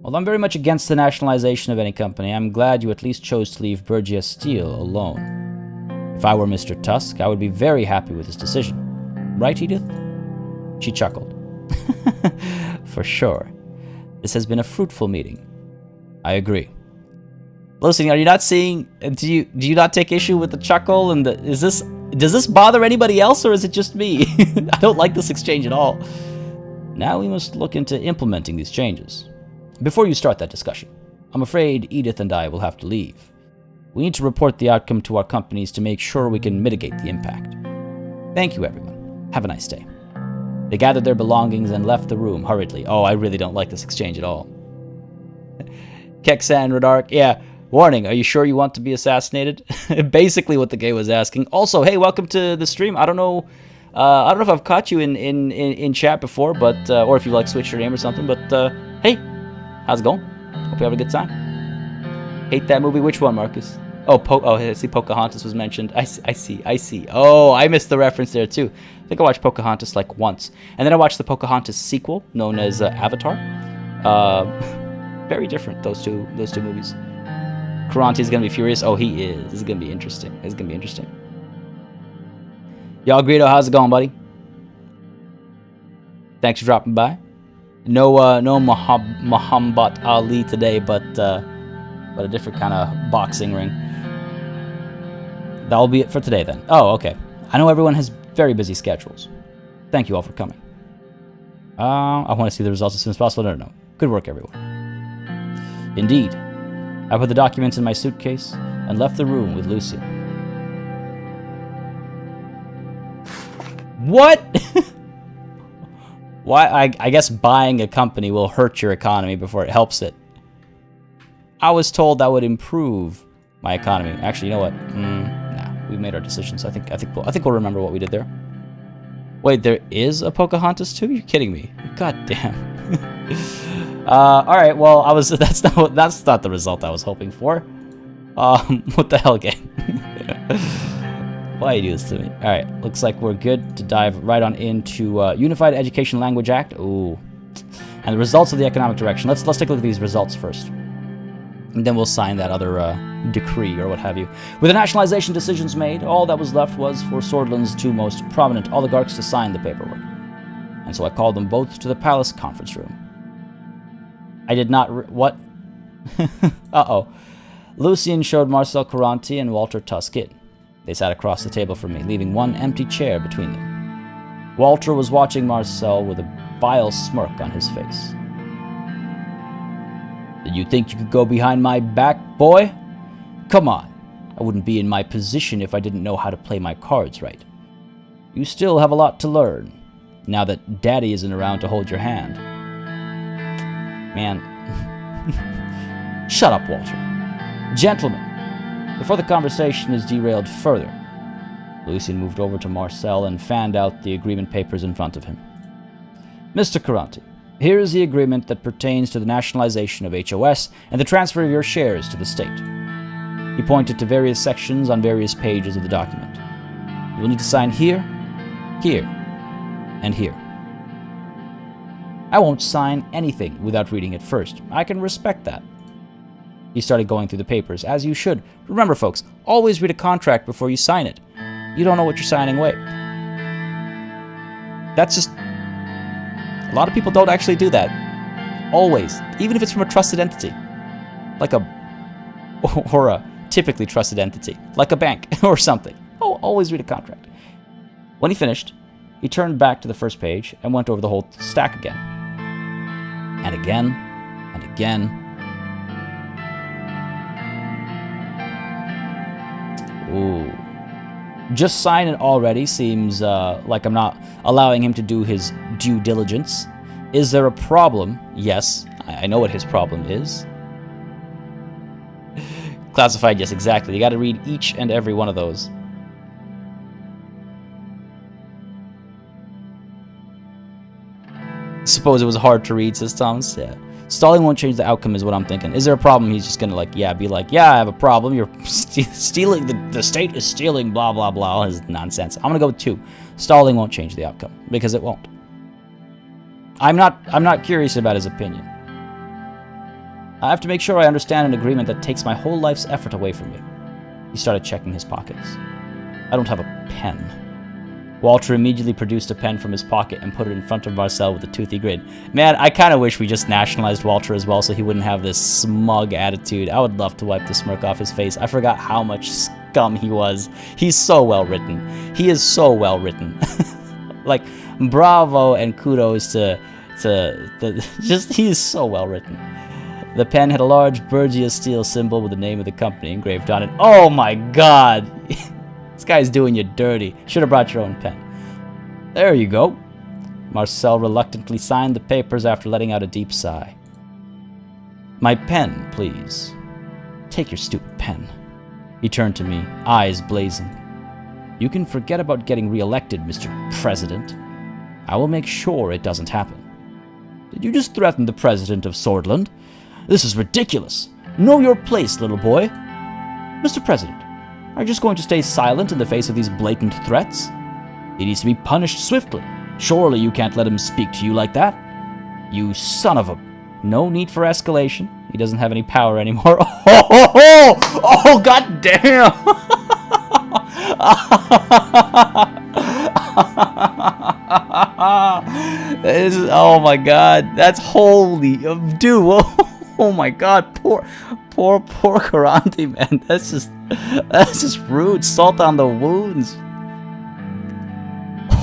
A: Although I'm very much against the nationalization of any company, I'm glad you at least chose to leave Bergia Steel alone. If I were Mr. Tusk, I would be very happy with this decision. Right, Edith? She chuckled. For sure. This has been a fruitful meeting. I agree. Listen, are you not seeing? Do you not take issue with the chuckle and the? Does this bother anybody else, or is it just me? I don't like this exchange at all. Now we must look into implementing these changes. Before you start that discussion, I'm afraid Edith and I will have to leave. We need to report the outcome to our companies to make sure we can mitigate the impact. Thank you, everyone. Have a nice day. They gathered their belongings and left the room hurriedly. Oh, I really don't like this exchange at all. Kexan Radark, yeah. Warning, are you sure you want to be assassinated? Basically what the guy was asking. Also, hey, welcome to the stream. I don't know if I've caught you in chat before, but or if you like switched your name or something, but hey, how's it going? Hope you have a good time. Hate that movie. Which one, Marcus? Oh, I see Pocahontas was mentioned. I see. Oh, I missed the reference there too. I think I watched Pocahontas like once. And then I watched the Pocahontas sequel, known as Avatar. Very different, those two movies. Karanti's gonna be furious. Oh, he is. This is gonna be interesting. Y'all Greedo, how's it going, buddy? Thanks for dropping by. No Muhammad Ali today, but a different kind of boxing ring. That'll be it for today then. Oh, okay. I know everyone has very busy schedules. Thank you all for coming. I want to see the results as soon as possible. No. Good work, everyone. Indeed. I put the documents in my suitcase and left the room with Lucian. What? Why? I guess buying a company will hurt your economy before it helps it. I was told that would improve my economy. Actually, you know what? Nah, we made our decisions. I think we'll remember what we did there. Wait, there is a Pocahontas too? You're kidding me. God damn. All right. Well, that's not the result I was hoping for. What the hell, game? Why you do this to me? All right. Looks like we're good to dive right on into Unified Education Language Act. Ooh, and the results of the economic direction. Let's take a look at these results first, and then we'll sign that other decree or what have you. With the nationalization decisions made, all that was left was for Sordland's two most prominent oligarchs to sign the paperwork. And so I called them both to the palace conference room. I did not what? Uh-oh. Lucian showed Marcel Caranti and Walter Tusk in. They sat across the table from me, leaving one empty chair between them. Walter was watching Marcel with a vile smirk on his face. Did you think you could go behind my back, boy? Come on. I wouldn't be in my position if I didn't know how to play my cards right. You still have a lot to learn, now that Daddy isn't around to hold your hand. Man. Shut up, Walter. Gentlemen, before the conversation is derailed further, Lucian moved over to Marcel and fanned out the agreement papers in front of him. Mr. Caranti, here is the agreement that pertains to the nationalization of HOS and the transfer of your shares to the state. He pointed to various sections on various pages of the document. You will need to sign here, here, and here. I won't sign anything without reading it first. I can respect that. He started going through the papers, as you should. Remember, folks, always read a contract before you sign it. You don't know what you're signing away. That's just... A lot of people don't actually do that. Always. Even if it's from a trusted entity. Like a... Or a typically trusted entity. Like a bank or something. Oh, always read a contract. When he finished, He turned back to the first page and went over the whole stack again. And again, and again. Ooh. Just sign it already seems like I'm not allowing him to do his due diligence. Is there a problem? Yes, I know what his problem is. Classified, yes, exactly. You gotta read each and every one of those. Suppose it was hard to read, says Thomas. Yeah. Stalling won't change the outcome is what I'm thinking. Is there a problem? He's just gonna be like, yeah, I have a problem. You're stealing, the state is stealing, blah, blah, blah. All his nonsense. I'm gonna go with 2. Stalling won't change the outcome, because it won't. I'm not curious about his opinion. I have to make sure I understand an agreement that takes my whole life's effort away from me. He started checking his pockets. I don't have a pen. Walter immediately produced a pen from his pocket and put it in front of Marcel with a toothy grin. Man, I kind of wish we just nationalized Walter as well so he wouldn't have this smug attitude. I would love to wipe the smirk off his face. I forgot how much scum he was. He's so well written. He is so well written. Like, bravo and kudos to just, he is so well written. The pen had a large Bergia steel symbol with the name of the company engraved on it. Oh my god! This guy's doing you dirty. Should have brought your own pen. There you go. Marcel reluctantly signed the papers after letting out a deep sigh. My pen, please. Take your stupid pen. He turned to me, eyes blazing. You can forget about getting re-elected, Mr. President. I will make sure it doesn't happen. Did you just threaten the president of Sordland? This is ridiculous. Know your place, little boy. Mr. President, are you just going to stay silent in the face of these blatant threats? He needs to be punished swiftly. Surely you can't let him speak to you like that. You son of a... No need for escalation. He doesn't have any power anymore. Oh, god damn! Oh my god, that's holy... Dude, oh my god, poor Karante, man. That's just rude. Salt on the wounds.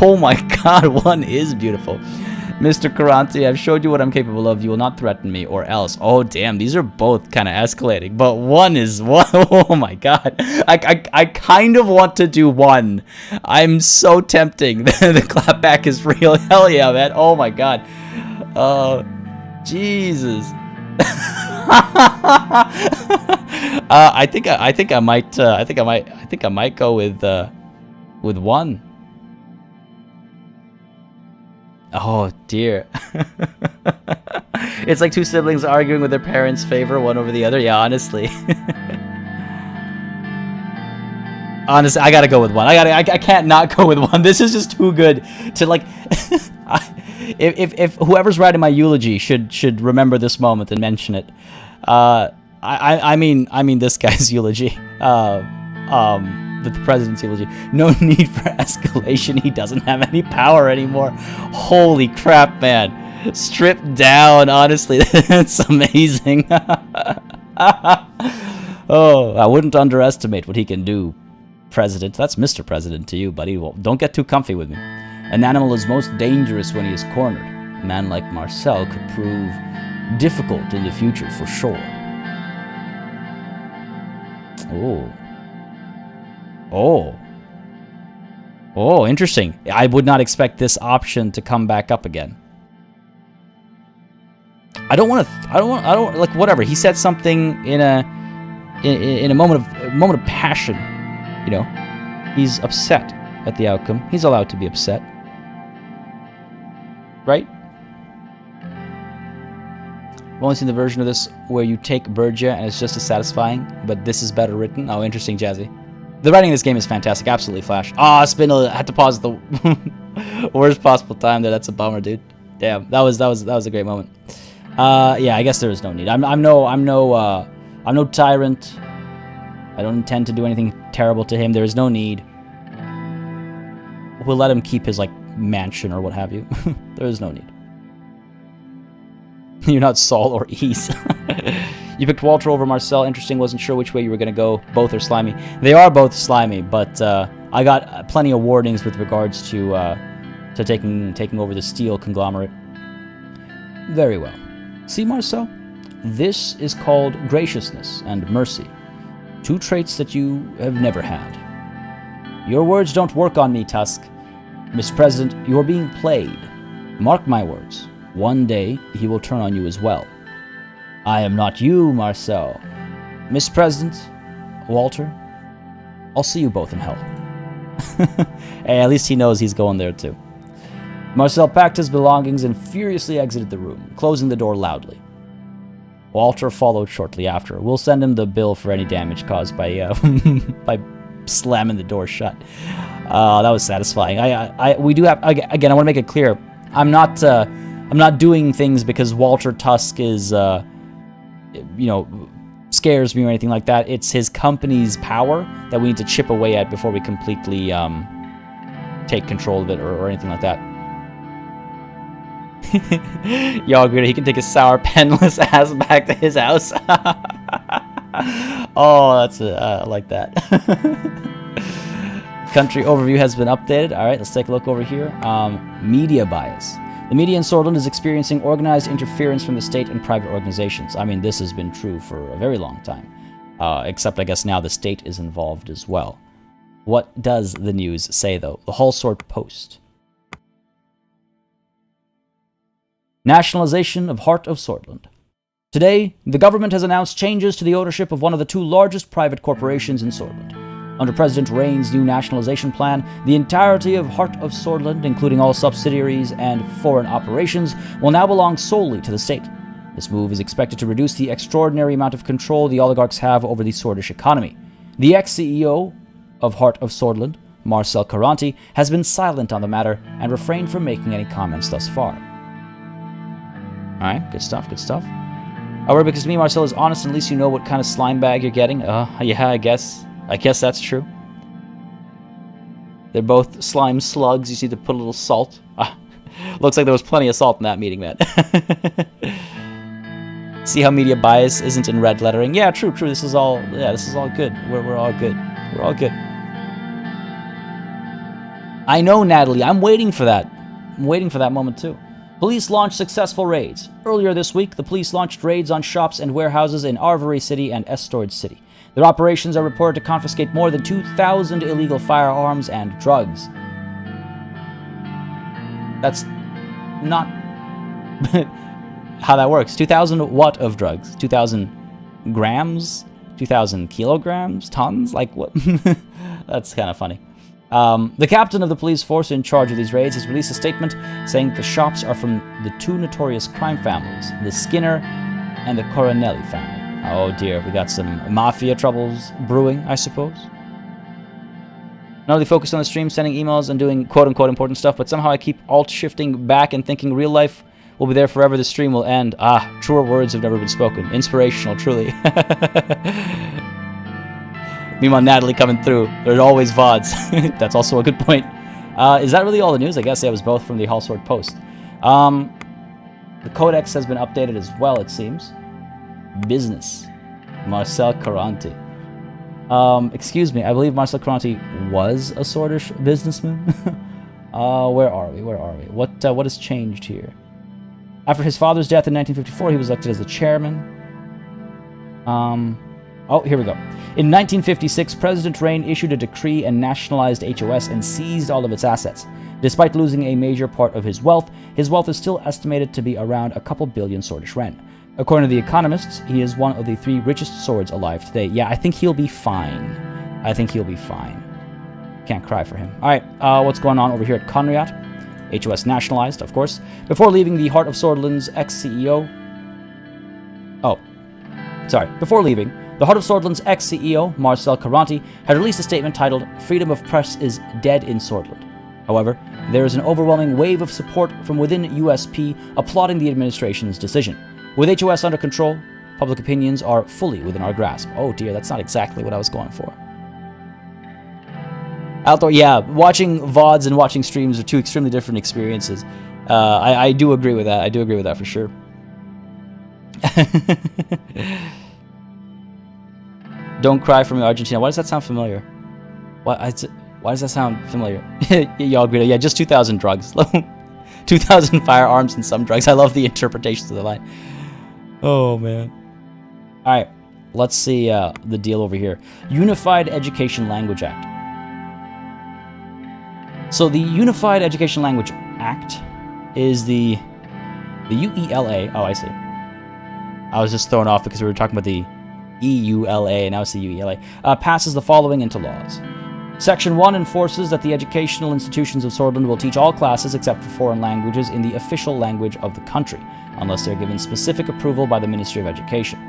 A: Oh my god, one is beautiful. Mr. Karante, I've showed you what I'm capable of. You will not threaten me, or else. Oh damn, these are both kind of escalating. But one is one. Oh my god, I kind of want to do 1. I'm so tempting. The clapback is real. Hell yeah, man. Oh my god. Jesus. I think I might go with 1. Oh dear. It's like 2 siblings arguing with their parents' favor, one over the other. Yeah, honestly. Honestly, I gotta go with 1. I can't not go with 1. This is just too good to like. If whoever's writing my eulogy should remember this moment and mention it. I mean this guy's eulogy. The president's eulogy. No need for escalation. He doesn't have any power anymore. Holy crap, man. Stripped down, honestly. That's amazing. Oh, I wouldn't underestimate what he can do, President. That's Mr. President to you, buddy. Well, don't get too comfy with me. An animal is most dangerous when he is cornered. A man like Marcel could prove difficult in the future for sure. Oh, interesting. I would not expect this option to come back up again. I don't like whatever. He said something in a moment of passion, you know. He's upset at the outcome. He's allowed to be upset. Right? I've only seen the version of this where you take Bergia and it's just as satisfying, but this is better written. Oh, interesting, Jazzy. The writing in this game is fantastic. Absolutely flash. Ah, Spindle, I had to pause at the worst possible time there. That's a bummer, dude. Damn, that was a great moment. Yeah, I guess there is no need. I'm no tyrant. I don't intend to do anything terrible to him. There is no need. We'll let him keep his like mansion or what have you. There is no need. You're not Saul or Ease. You picked Walter over Marcel. Interesting. Wasn't sure which way you were going to go. Both are slimy. They are both slimy, but I got plenty of warnings with regards to to taking over the steel conglomerate. Very well. See, Marcel? This is called graciousness and mercy. Two traits that you have never had. Your words don't work on me, Tusk. Mr. President, you're being played. Mark my words. One day, he will turn on you as well. I am not you, Marcel. Mr. President, Walter, I'll see you both in hell. Hey, at least he knows he's going there too. Marcel packed his belongings and furiously exited the room, closing the door loudly. Walter followed shortly after. We'll send him the bill for any damage caused by by slamming the door shut. That was satisfying. We do have, again, I want to make it clear, I'm not doing things because Walter Tusk is scares me or anything like that. It's his company's power that we need to chip away at before we completely take control of it or anything like that. Y'all agree he can take his sour, penless ass back to his house? Oh, that's I like that. Country overview has been updated. All right, let's take a look over here. Media bias. The media in Sordland is experiencing organized interference from the state and private organizations. I mean, this has been true for a very long time. Except, I guess, now the state is involved as well. What does the news say, though? The Hallsword Post. Nationalization of Heart of Sordland. Today, the government has announced changes to the ownership of one of the two largest private corporations in Sordland. Under President Rain's new nationalization plan, the entirety of Heart of Sordland, including all subsidiaries and foreign operations, will now belong solely to the state. This move is expected to reduce the extraordinary amount of control the oligarchs have over the Sordish economy. The ex-CEO of Heart of Sordland, Marcel Caranti, has been silent on the matter and refrained from making any comments thus far. Alright, good stuff, good stuff. However, because to me, Marcel is honest, and at least you know what kind of slime bag you're getting. Yeah, I guess that's true. They're both slime slugs. You just need to put a little salt. Looks like there was plenty of salt in that meeting, man. See how media bias isn't in red lettering? Yeah, true. This is all good. We're all good. We're all good. I know, Natalie. I'm waiting for that. I'm waiting for that moment, too. Police launched successful raids. Earlier this week, the police launched raids on shops and warehouses in Arvory City and Estord City. Their operations are reported to confiscate more than 2,000 illegal firearms and drugs. That's not how that works. 2,000 what of drugs? 2,000 grams? 2,000 kilograms? Tons? Like what? That's kind of funny. The captain of the police force in charge of these raids has released a statement saying that the shops are from the two notorious crime families, the Skinner and the Coronelli family. Oh dear, we got some mafia troubles brewing, I suppose. Not only focused on the stream, sending emails and doing quote-unquote important stuff, but somehow I keep alt-shifting back and thinking real life will be there forever, the stream will end. Truer words have never been spoken. Inspirational, truly. Meanwhile, Natalie coming through. There's always VODs. That's also a good point. Is that really all the news? I guess it was both from the Hallsword Post. The Codex has been updated as well, it seems. Business. Marcel Caranti. Excuse me, I believe Marcel Caranti was a Sordish businessman. Where are we? What has changed here? After his father's death in 1954, he was elected as the chairman. Oh, here we go. In 1956, President Rain issued a decree and nationalized HOS and seized all of its assets. Despite losing a major part of his wealth is still estimated to be around a couple billion Sordish Ren. According to The Economists, he is one of the 3 richest swords alive today. Yeah, I think he'll be fine. Can't cry for him. Alright, what's going on over here at Conriat? HOS nationalized, of course. Before leaving the Heart of Sordland's ex-CEO... Before leaving, the Heart of Sordland's ex-CEO, Marcel Caranti, had released a statement titled, "Freedom of Press is dead in Sordland." However, there is an overwhelming wave of support from within USP applauding the administration's decision. With HOS under control, public opinions are fully within our grasp. Oh dear, that's not exactly what I was going for. Outdoor, yeah, watching VODs and watching streams are two extremely different experiences. I do agree with that. I do agree with that for sure. Don't cry for me, Argentina. Why does that sound familiar? Why does that sound familiar? Y'all agree? Yeah, just 2,000 drugs. 2,000 firearms and some drugs. I love the interpretations of the line. Oh, man. All right. Let's see the deal over here. Unified Education Language Act. So the Unified Education Language Act is the UELA. Oh, I see. I was just thrown off because we were talking about the EULA, and now it's the UELA. Passes the following into laws. Section 1 enforces that the educational institutions of Sordland will teach all classes except for foreign languages in the official language of the country, unless they're given specific approval by the Ministry of Education.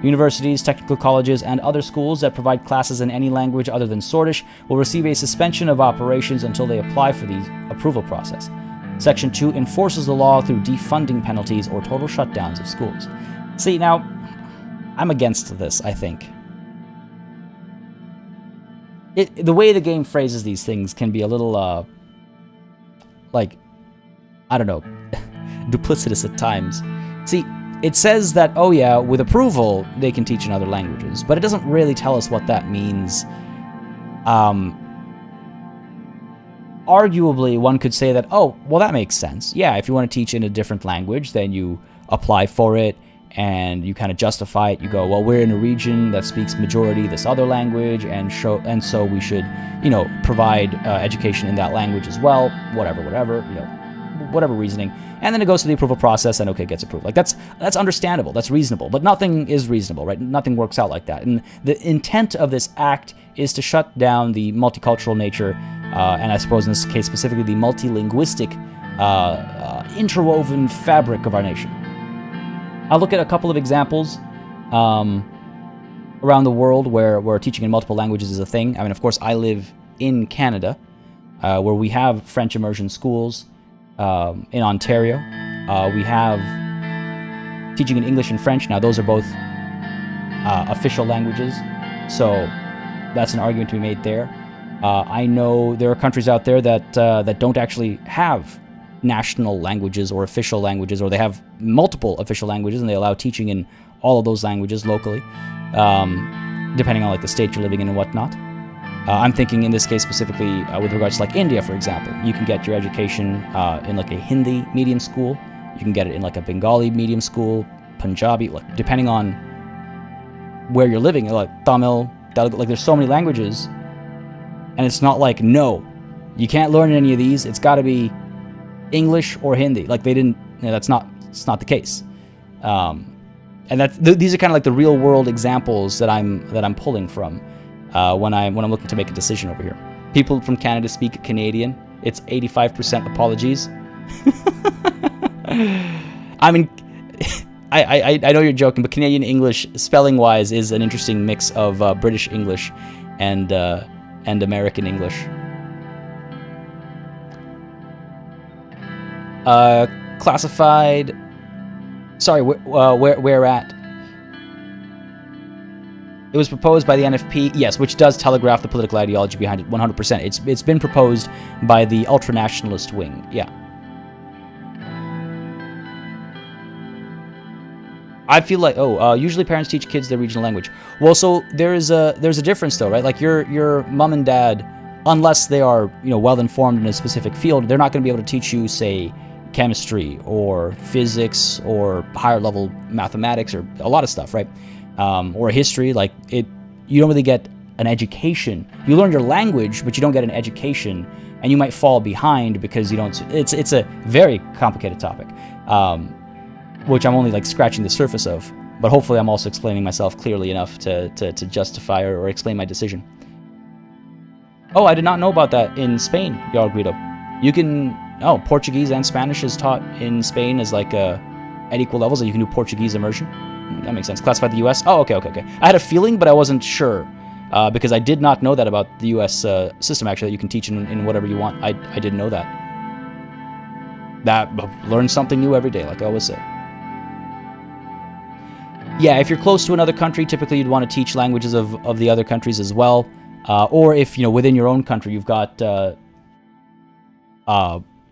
A: Universities, technical colleges, and other schools that provide classes in any language other than Sordish will receive a suspension of operations until they apply for the approval process. Section 2 enforces the law through defunding penalties or total shutdowns of schools. See, now, I'm against this, I think. The way the game phrases these things can be a little, like, I don't know, duplicitous at times. See, it says that, oh yeah, with approval, they can teach in other languages, but it doesn't really tell us what that means. Arguably, one could say that, oh, well, that makes sense. Yeah, if you want to teach in a different language, then you apply for it, and you kind of justify it. You go, well, we're in a region that speaks majority this other language, and so we should, provide education in that language as well. Whatever, whatever reasoning. And then it goes through the approval process, and okay, it gets approved. Like that's understandable, that's reasonable, but nothing is reasonable, right? Nothing works out like that. And the intent of this act is to shut down the multicultural nature, and I suppose in this case specifically the multilinguistic, interwoven fabric of our nation. I'll look at a couple of examples around the world where teaching in multiple languages is a thing. I mean, of course, I live in Canada, where we have French immersion schools. In Ontario, we have teaching in English and French. Now, those are both official languages, so that's an argument to be made there. I know there are countries out there that don't actually have national languages or official languages, or they have multiple official languages and they allow teaching in all of those languages locally, depending on like the state you're living in and whatnot. I'm thinking in this case specifically with regards to like India, for example. You can get your education in like a Hindi medium school. You can get it in like a Bengali medium school, Punjabi, like depending on where you're living, like Tamil, Telugu, like there's so many languages, and it's not like, no, you can't learn any of these. It's got to be English or Hindi. Like they didn't, it's not the case. And these are kind of like the real world examples that I'm pulling from when I'm looking to make a decision over here. People from Canada speak Canadian. It's 85% apologies. I mean, I know you're joking, but Canadian English, spelling wise, is an interesting mix of British English and American English. Classified. Sorry, where at? It was proposed by the NFP, yes, which does telegraph the political ideology behind it 100%. It's been proposed by the ultranationalist wing, yeah. I feel like, usually parents teach kids their regional language. Well, so there's a difference though, right? Like your mom and dad, unless they are well informed in a specific field, they're not going to be able to teach you, say, chemistry or physics or higher level mathematics or a lot of stuff, right? Or history. Like you don't really get an education. You learn your language, but you don't get an education, and you might fall behind because you don't. It's a very complicated topic, which I'm only like scratching the surface of. But hopefully, I'm also explaining myself clearly enough to justify or explain my decision. Oh, I did not know about that in Spain, Yarl Guido. You can. Oh, Portuguese and Spanish is taught in Spain as like at equal levels. So you can do Portuguese immersion. That makes sense. Classified the U.S. Oh, okay. I had a feeling, but I wasn't sure because I did not know that about the U.S. System. Actually, that you can teach in whatever you want. I didn't know that. Learn something new every day, like I always say. Yeah, if you're close to another country, typically you'd want to teach languages of the other countries as well. Or if within your own country you've got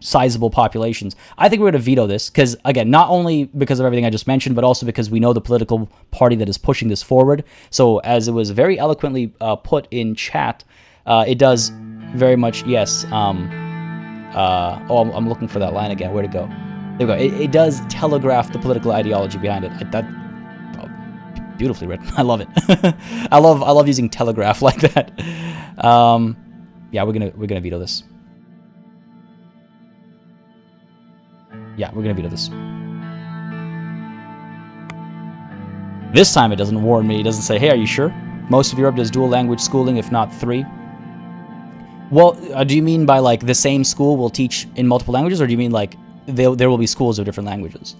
A: sizable populations. I think we're going to veto this because, again, not only because of everything I just mentioned, but also because we know the political party that is pushing this forward. So as it was very eloquently put in chat, it does very much, yes. I'm looking for that line again. Where'd it go? There we go. It does telegraph the political ideology behind it. Beautifully written. I love it. I love using telegraph like that. Yeah, we're gonna veto this. Yeah, we're gonna veto this. This time it doesn't warn me. It doesn't say, "Hey, are you sure?" Most of Europe does dual language schooling, if not 3. Well, do you mean by like the same school will teach in multiple languages, or do you mean like there will be schools of different languages?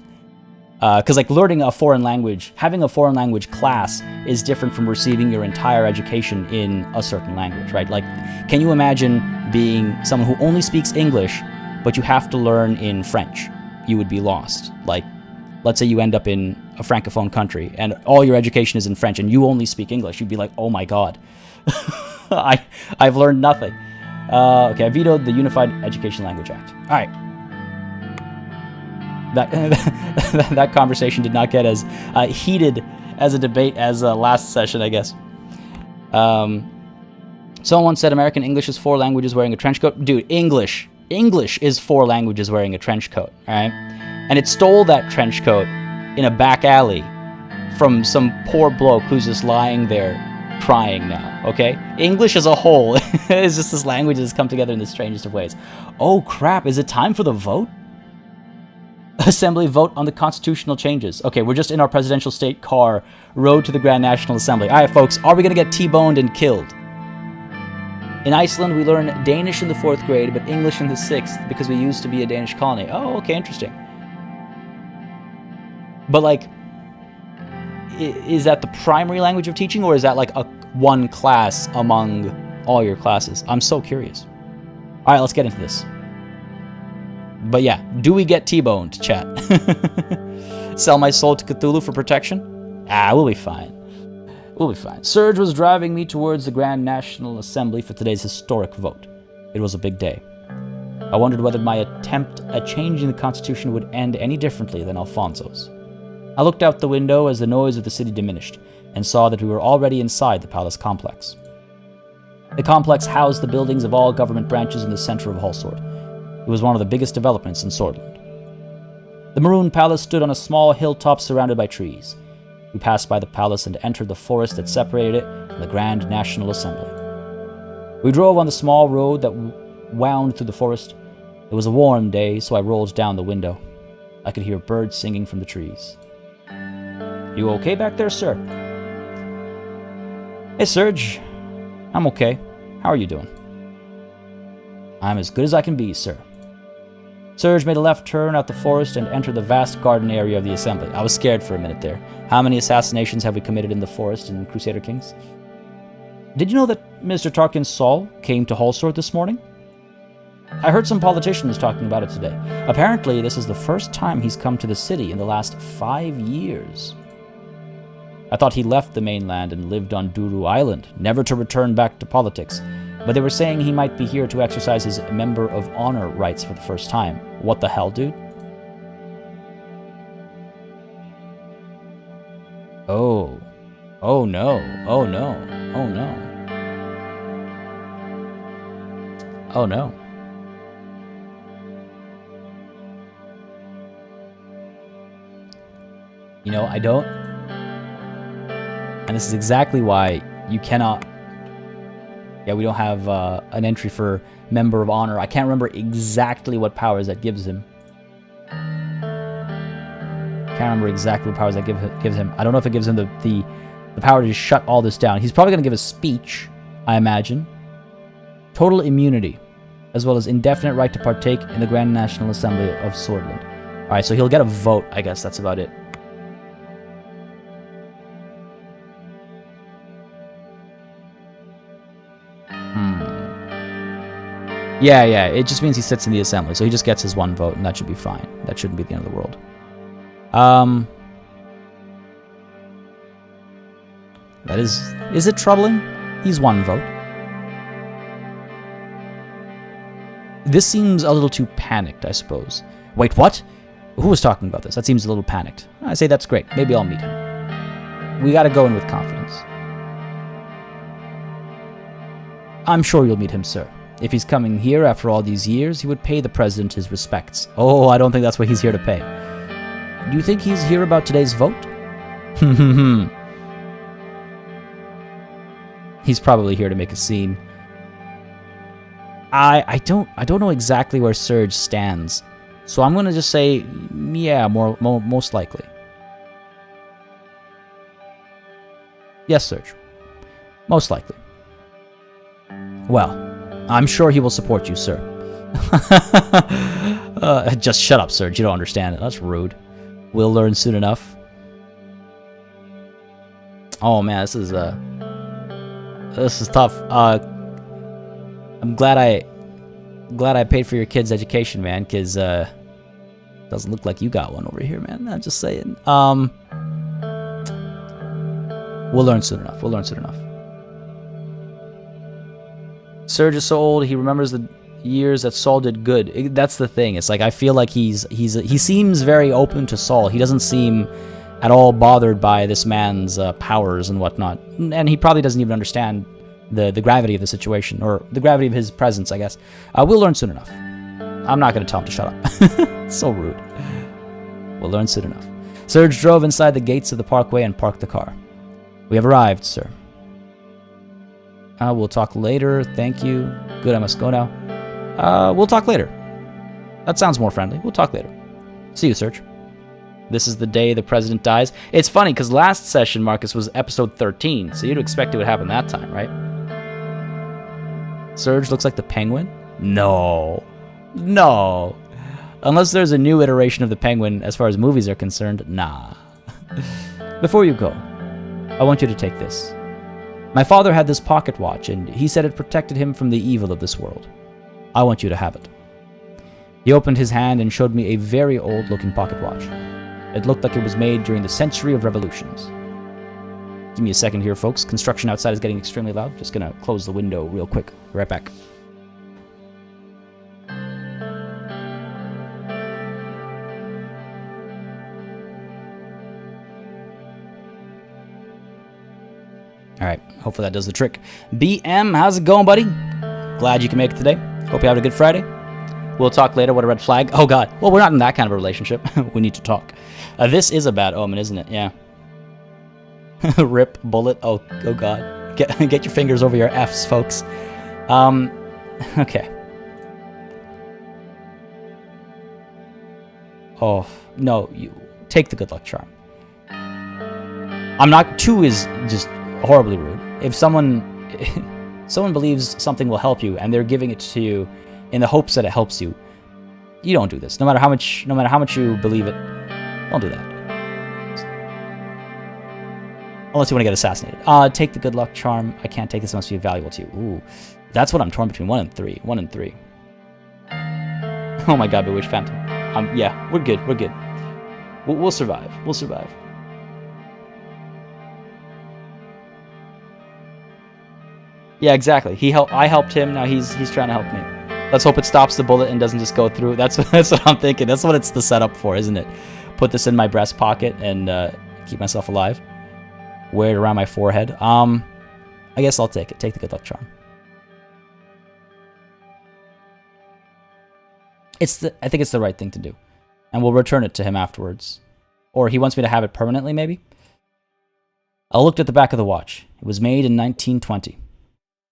A: Because like learning a foreign language, having a foreign language class is different from receiving your entire education in a certain language, right? Like, can you imagine being someone who only speaks English, but you have to learn in French? You would be lost. Like, let's say you end up in a francophone country and all your education is in French and you only speak English. You'd be like, oh my God, I've learned nothing. Okay, I vetoed the Unified Education Language Act. All right. That conversation did not get as heated as a debate as last session, I guess. Someone said American English is 4 languages wearing a trench coat. Dude, English is 4 languages wearing a trench coat, all right? And it stole that trench coat in a back alley from some poor bloke who's just lying there crying now, okay? English as a whole is just this language that's come together in the strangest of ways. Oh crap, is it time for the vote? Assembly vote on the constitutional changes. Okay, we're just in our presidential state car, road to the Grand National Assembly. All right, folks, are we going to get T-boned and killed? In Iceland, we learn Danish in the 4th grade, but English in the 6th because we used to be a Danish colony. Oh, okay, interesting. But, like, is that the primary language of teaching, or is that, like, one class among all your classes? I'm so curious. All right, let's get into this. But yeah, do we get T-boned, chat? Sell my soul to Cthulhu for protection? We'll be fine. We'll be fine. Surge was driving me towards the Grand National Assembly for today's historic vote. It was a big day. I wondered whether my attempt at changing the Constitution would end any differently than Alfonso's. I looked out the window as the noise of the city diminished, and saw that we were already inside the palace complex. The complex housed the buildings of all government branches in the center of Holsord. It was one of the biggest developments in Sordland. The Maroon Palace stood on a small hilltop surrounded by trees. We passed by the palace and entered the forest that separated it from the Grand National Assembly. We drove on the small road that wound through the forest. It was a warm day, so I rolled down the window. I could hear birds singing from the trees. You okay back there, sir? Hey, Serge. I'm okay. How are you doing? I'm as good as I can be, sir. Serge made a left turn out the forest and entered the vast garden area of the assembly. I was scared for a minute there. How many assassinations have we committed in the forest in Crusader Kings? Did you know that Mr. Tarkin Soll came to Holsord this morning? I heard some politicians talking about it today. Apparently, this is the first time he's come to the city in the last 5 years. I thought he left the mainland and lived on Duru Island, never to return back to politics. But they were saying he might be here to exercise his Member of Honor rights for the first time. What the hell, dude? Oh. Oh no. Oh no. Oh no. Oh no. You know, I don't... And this is exactly why you cannot... Yeah, we don't have an entry for Member of Honor. I can't remember exactly what powers that gives him. Can't remember exactly what powers that gives him. I don't know if it gives him the power to just shut all this down. He's probably going to give a speech, I imagine. Total immunity, as well as indefinite right to partake in the Grand National Assembly of Sordland. All right, so he'll get a vote. I guess that's about it. Yeah, it just means he sits in the assembly, so he just gets his 1 vote, and that should be fine. That shouldn't be the end of the world. That is it troubling? He's 1 vote. This seems a little too panicked, I suppose. Wait, what? Who was talking about this? That seems a little panicked. I say that's great. Maybe I'll meet him. We gotta go in with confidence. I'm sure you'll meet him, sir. If he's coming here after all these years, he would pay the president his respects. Oh, I don't think that's what he's here to pay. Do you think he's here about today's vote? He's probably here to make a scene. I don't know exactly where Serge stands, so I'm gonna just say, yeah, most likely. Yes, Serge. Most likely. Well, I'm sure he will support you, sir. Just shut up, Serge. You don't understand it. That's rude. We'll learn soon enough. Oh man, this is tough. I'm glad I paid for your kid's education, man, because doesn't look like you got one over here, man. I'm just saying. We'll learn soon enough. We'll learn soon enough. Serge is so old, he remembers the years that Soll did good. That's the thing. It's like I feel like he seems very open to Soll. He doesn't seem at all bothered by this man's powers and whatnot. And he probably doesn't even understand the gravity of the situation, or the gravity of his presence, I guess. We'll learn soon enough. I'm not going to tell him to shut up. So rude. We'll learn soon enough. Serge drove inside the gates of the parkway and parked the car. We have arrived, sir. We'll talk later. Thank you. Good, I must go now. We'll talk later. That sounds more friendly. We'll talk later. See you, Serge. This is the day the president dies. It's funny, because last session, Marcus, was episode 13, so you'd expect it would happen that time, right? Serge looks like the Penguin? No. No. Unless there's a new iteration of the Penguin as far as movies are concerned, nah. Before you go, I want you to take this. My father had this pocket watch, and he said it protected him from the evil of this world. I want you to have it. He opened his hand and showed me a very old-looking pocket watch. It looked like it was made during the century of revolutions. Give me a second here, folks. Construction outside is getting extremely loud. Just gonna close the window real quick. Be right back. Alright, hopefully that does the trick. BM, how's it going, buddy? Glad you can make it today. Hope you had a good Friday. We'll talk later. What a red flag. Oh, God. Well, we're not in that kind of a relationship. We need to talk. This is a bad omen, isn't it? Yeah. Rip, bullet. Oh, God. Get your fingers over your F's, folks. Okay. Oh, no. You take the good luck charm. I'm not... 2 is just horribly rude. If someone believes something will help you and they're giving it to you in the hopes that it helps you, you don't do this. No matter how much you believe it, don't do that. Unless you want to get assassinated. Take the good luck charm. I can't take this. It must be valuable to you. Ooh, that's what I'm torn between. 1 and 3. 1 and 3. Oh my God, Bewitched Phantom. Yeah, we're good. We're good. We'll survive. We'll survive. Yeah, exactly. I helped him. Now he's trying to help me. Let's hope it stops the bullet and doesn't just go through. That's what I'm thinking. That's what it's the setup for, isn't it? Put this in my breast pocket and keep myself alive. Wear it around my forehead. I guess I'll take it. Take the good luck charm. I think it's the right thing to do. And we'll return it to him afterwards. Or he wants me to have it permanently, maybe? I looked at the back of the watch. It was made in 1920.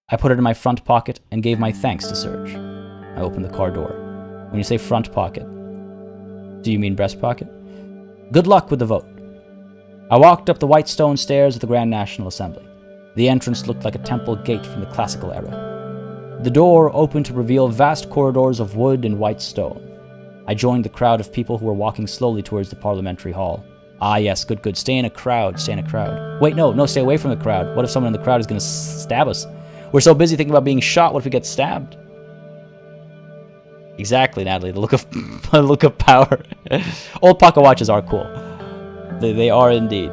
A: I put it in my front pocket and gave my thanks to Serge. I opened the car door. When you say front pocket, do you mean breast pocket? Good luck with the vote. I walked up the white stone stairs of the Grand National Assembly. The entrance looked like a temple gate from the classical era. The door opened to reveal vast corridors of wood and white stone. I joined the crowd of people who were walking slowly towards the parliamentary hall. Ah, yes, good. Stay in a crowd. Stay in a crowd. Wait, no, stay away from the crowd. What if someone in the crowd is going to stab us? We're so busy thinking about being shot. What if we get stabbed? Exactly, Natalie. The look of power. Old pocket watches are cool. They are indeed.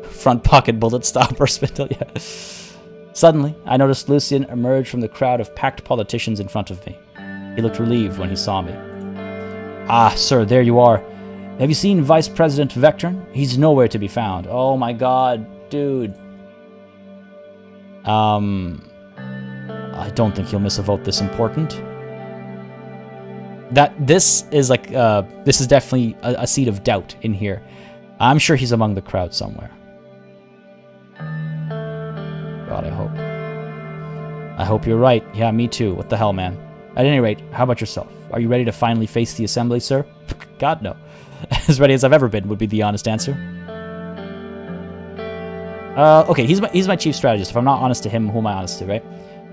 A: Front pocket bullet stopper spindle. Yeah. Suddenly, I noticed Lucien emerge from the crowd of packed politicians in front of me. He looked relieved when he saw me. Ah, sir, there you are. Have you seen Vice President Vectron? He's nowhere to be found. Oh my God, dude. I don't think he'll miss a vote this important. This is definitely a seed of doubt in here. I'm sure he's among the crowd somewhere. God, I hope you're right. Yeah, me too. What the hell, man? At any rate, how about yourself? Are you ready to finally face the assembly, sir? God, no. As ready as I've ever been would be the honest answer. Okay, he's my chief strategist. If I'm not honest to him, who am I honest to, right?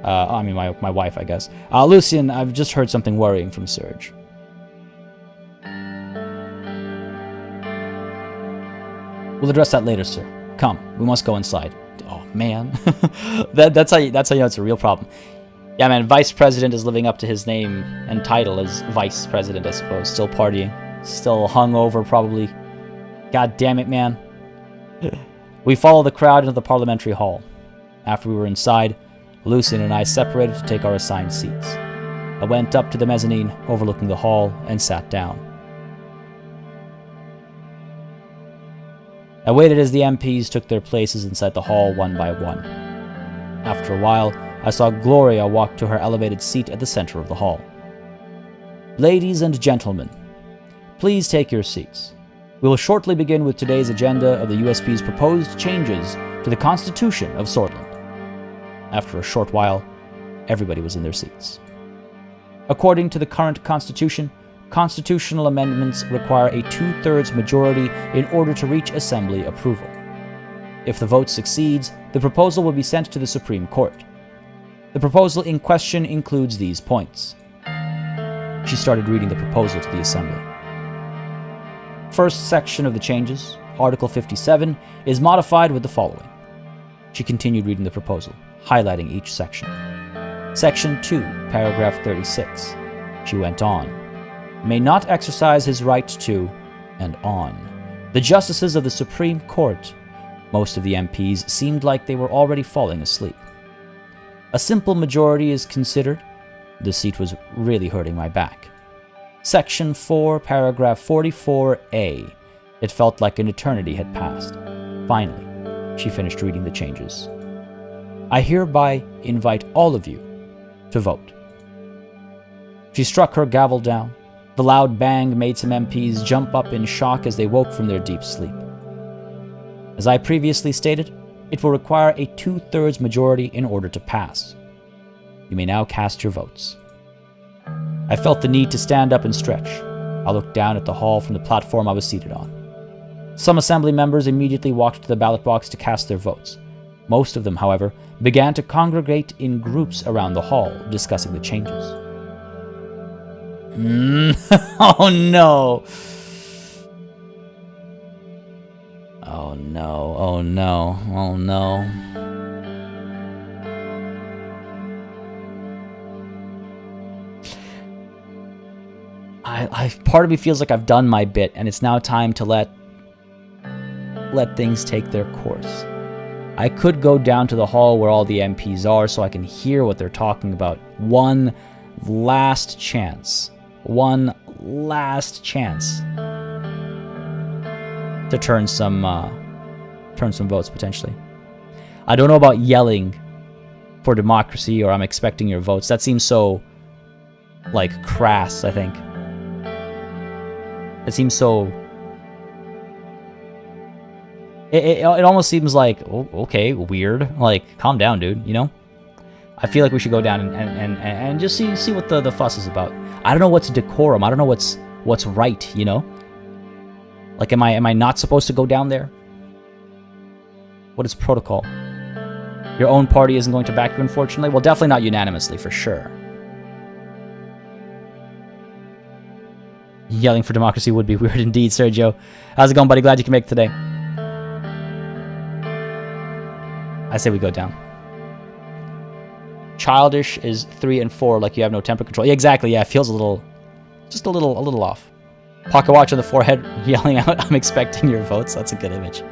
A: I mean, my wife, I guess. Lucian, I've just heard something worrying from Serge. We'll address that later, sir. Come, we must go inside. Oh, man. that's how you know it's a real problem. Yeah, man, Vice President is living up to his name and title as Vice President, I suppose. Still partying. Still hungover, probably. God damn it, man. We followed the crowd into the parliamentary hall. After we were inside, Lucian and I separated to take our assigned seats. I went up to the mezzanine overlooking the hall and sat down. I waited as the MPs took their places inside the hall one by one. After a while, I saw Gloria walk to her elevated seat at the center of the hall. Ladies and gentlemen, please take your seats. We will shortly begin with today's agenda of the USP's proposed changes to the Constitution of Sordland. After a short while, everybody was in their seats. According to the current Constitution, constitutional amendments require a 2/3 majority in order to reach Assembly approval. If the vote succeeds, the proposal will be sent to the Supreme Court. The proposal in question includes these points. She started reading the proposal to the Assembly. First section of the changes, Article 57, is modified with the following. She continued reading the proposal, highlighting each section. Section 2, paragraph 36. She went on. May not exercise his right to, and on. The justices of the Supreme Court. Most of the MPs seemed like they were already falling asleep. A simple majority is considered. The seat was really hurting my back. Section 4, paragraph 44A. It felt like an eternity had passed. Finally, she finished reading the changes. I hereby invite all of you to vote. She struck her gavel down. The loud bang made some MPs jump up in shock as they woke from their deep sleep. As I previously stated, it will require a 2/3 majority in order to pass. You may now cast your votes. I felt the need to stand up and stretch. I looked down at the hall from the platform I was seated on. Some assembly members immediately walked to the ballot box to cast their votes. Most of them, however, began to congregate in groups around the hall, discussing the changes. Oh no! Oh no, oh no, oh no. Part of me feels like I've done my bit, and it's now time to let things take their course. I could go down to the hall where all the MPs are so I can hear what they're talking about. One last chance. One last chance to turn some votes, potentially. I don't know about yelling for democracy or I'm expecting your votes. That seems so, like, crass, I think. It seems so... It almost seems like, oh, okay, weird. Like, calm down, dude, you know? I feel like we should go down and just see what the fuss is about. I don't know what's decorum. I don't know what's right, you know? Like, am I not supposed to go down there? What is protocol? Your own party isn't going to back you, unfortunately? Well, definitely not unanimously, for sure. Yelling for democracy would be weird indeed, Sergio. How's it going, buddy? Glad you can make it today. I say we go down. Childish is 3 and 4, like you have no temper control. Yeah, exactly, yeah, it feels a little off. Pocket watch on the forehead, yelling out, I'm expecting your votes. That's a good image.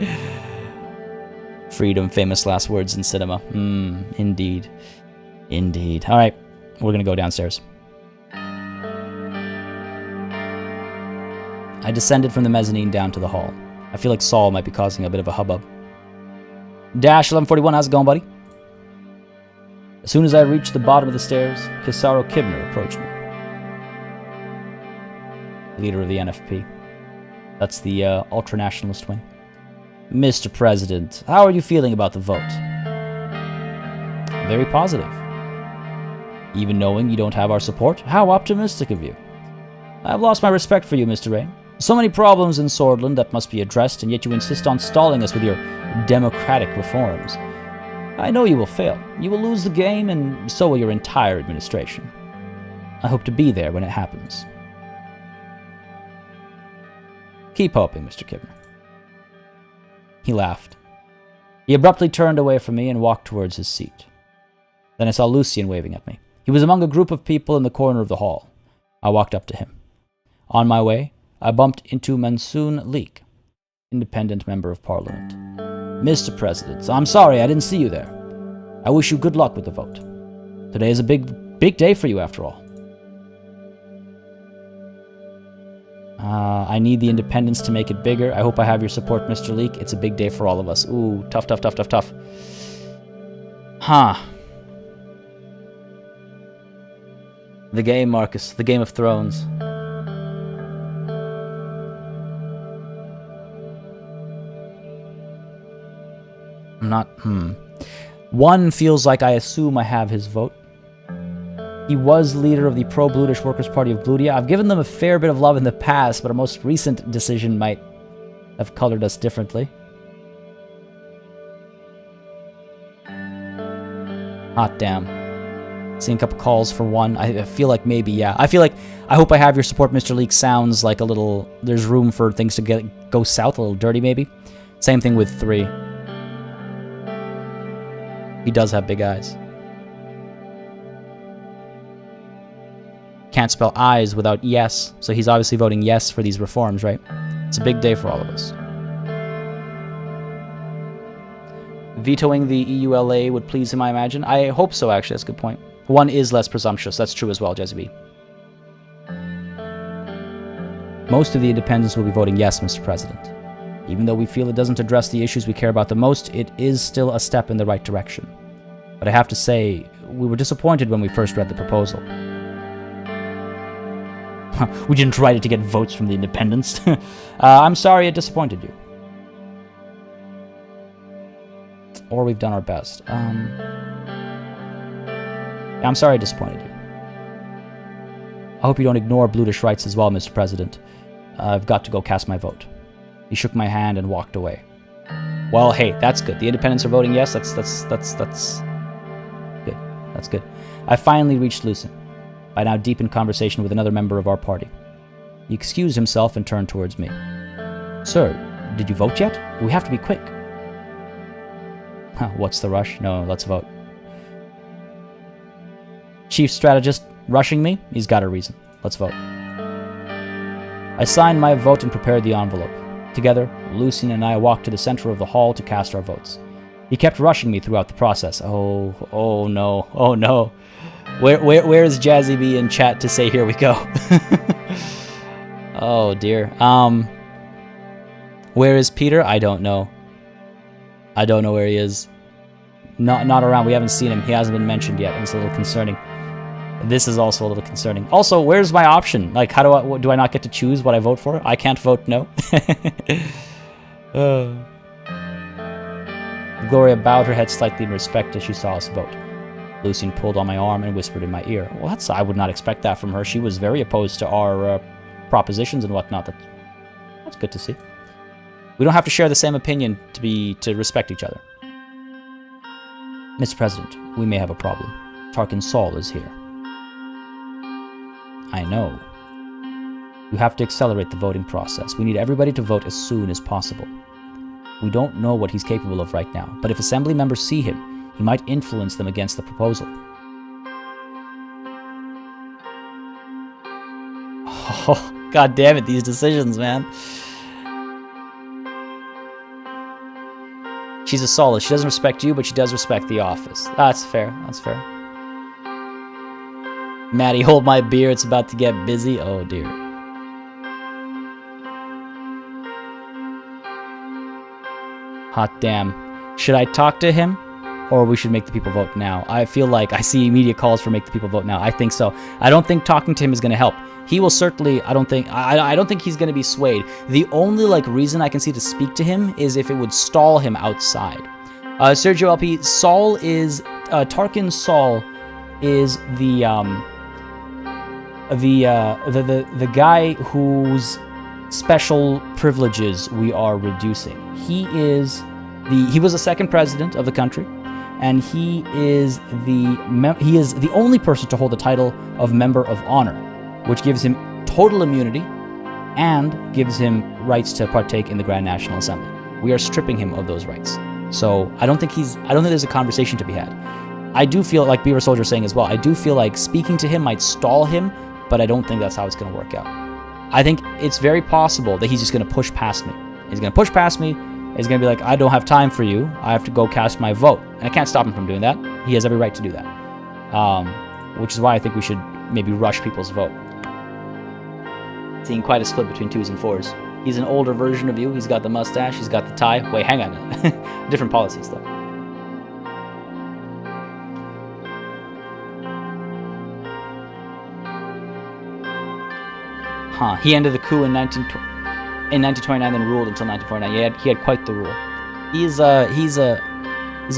A: Freedom, famous last words in cinema. Indeed. Indeed. All right, we're going to go downstairs. I descended from the mezzanine down to the hall. I feel like Saul might be causing a bit of a hubbub. Dash 1141, how's it going, buddy? As soon as I reached the bottom of the stairs, Kisaro Kibner approached me. Leader of the NFP. That's the ultra-nationalist wing. Mr. President, how are you feeling about the vote? Very positive. Even knowing you don't have our support? How optimistic of you. I've lost my respect for you, Mr. Rain. So many problems in Sordland that must be addressed, and yet you insist on stalling us with your democratic reforms. I know you will fail. You will lose the game, and so will your entire administration. I hope to be there when it happens. Keep hoping, Mr. Kibner. He laughed. He abruptly turned away from me and walked towards his seat. Then I saw Lucien waving at me. He was among a group of people in the corner of the hall. I walked up to him. On my way, I bumped into Mansoon Leek, independent member of parliament. Mr. President, I'm sorry I didn't see you there. I wish you good luck with the vote. Today is a big day for you after all. I need the independence to make it bigger. I hope I have your support, Mr. Leek. It's a big day for all of us. Ooh, tough. Huh. The game, Marcus. The Game of Thrones. One feels like I assume I have his vote. He was leader of the pro-Bludish Workers' Party of Bludia. I've given them a fair bit of love in the past, but our most recent decision might have colored us differently. Hot damn. Seeing a couple calls for one. I feel like maybe, yeah. I hope I have your support, Mr. Leek sounds like a little... There's room for things to go south, a little dirty maybe. Same thing with 3. He does have big eyes. Can't spell eyes without yes, so he's obviously voting yes for these reforms, right? It's a big day for all of us. Vetoing the EULA would please him, I imagine. I hope so, actually. That's a good point. One is less presumptuous. That's true as well, Jezebel. Most of the independents will be voting yes, Mr. President. Even though we feel it doesn't address the issues we care about the most, it is still a step in the right direction. But I have to say, we were disappointed when we first read the proposal. We didn't write it to get votes from the independents. I'm sorry it disappointed you. Or we've done our best. I'm sorry I disappointed you. I hope you don't ignore Bludish rights as well, Mr. President. I've got to go cast my vote. He shook my hand and walked away. Well, hey, that's good. The independents are voting yes. That's good. That's good. I finally reached Lucien, by now deep in conversation with another member of our party. He excused himself and turned towards me. Sir, did you vote yet? We have to be quick. What's the rush? No, let's vote. Chief strategist rushing me? He's got a reason. Let's vote. I signed my vote and prepared the envelope. Together, Lucien and I walked to the center of the hall to cast our votes. He kept rushing me throughout the process. Oh no. Where is Jazzy B in chat to say here we go? Oh dear. Where is Peter? I don't know. I don't know where he is. Not around. We haven't seen him. He hasn't been mentioned yet. It's a little concerning. This is also a little concerning. Also, where's my option? Like, how do I not get to choose what I vote for? I can't vote no. Gloria bowed her head slightly in respect as she saw us vote. Lucien pulled on my arm and whispered in my ear. Well, I would not expect that from her. She was very opposed to our propositions and whatnot. That's good to see. We don't have to share the same opinion to respect each other. Mr. President, we may have a problem. Tarkin Soll is here. I know. You have to accelerate the voting process. We need everybody to vote as soon as possible. We don't know what he's capable of right now, but if assembly members see him, he might influence them against the proposal. Oh, God damn it, these decisions, man. She's a Sollist. She doesn't respect you, but she does respect the office. That's fair. That's fair. Maddie, hold my beer. It's about to get busy. Oh, dear. Hot damn. Should I talk to him? or we should make the people vote now. I feel like I see immediate calls for make the people vote now. I think so. I don't think talking to him is going to help. He will certainly, I don't think he's going to be swayed. The only like reason I can see to speak to him is if it would stall him outside. Sergio LP, Soll is, Tarkin Soll is the guy whose special privileges we are reducing. He was the second president of the country, and he is the only person to hold the title of Member of Honor, which gives him total immunity and gives him rights to partake in the Grand National Assembly. We are stripping him of those rights. So I don't think there's a conversation to be had. I do feel like Beaver Soldier saying as well, I do feel like speaking to him might stall him, but I don't think that's how it's going to work out. I think it's very possible that he's just going to push past me. He's going to push past me. He's going to be like, I don't have time for you. I have to go cast my vote. And I can't stop him from doing that. He has every right to do that. Which is why I think we should maybe rush people's vote. Seeing quite a split between 2s and 4s. He's an older version of you. He's got the mustache. He's got the tie. Wait, hang on. Different policies, though. Huh. He ended the coup in 1929, then ruled until 1949. He had quite the rule. He's a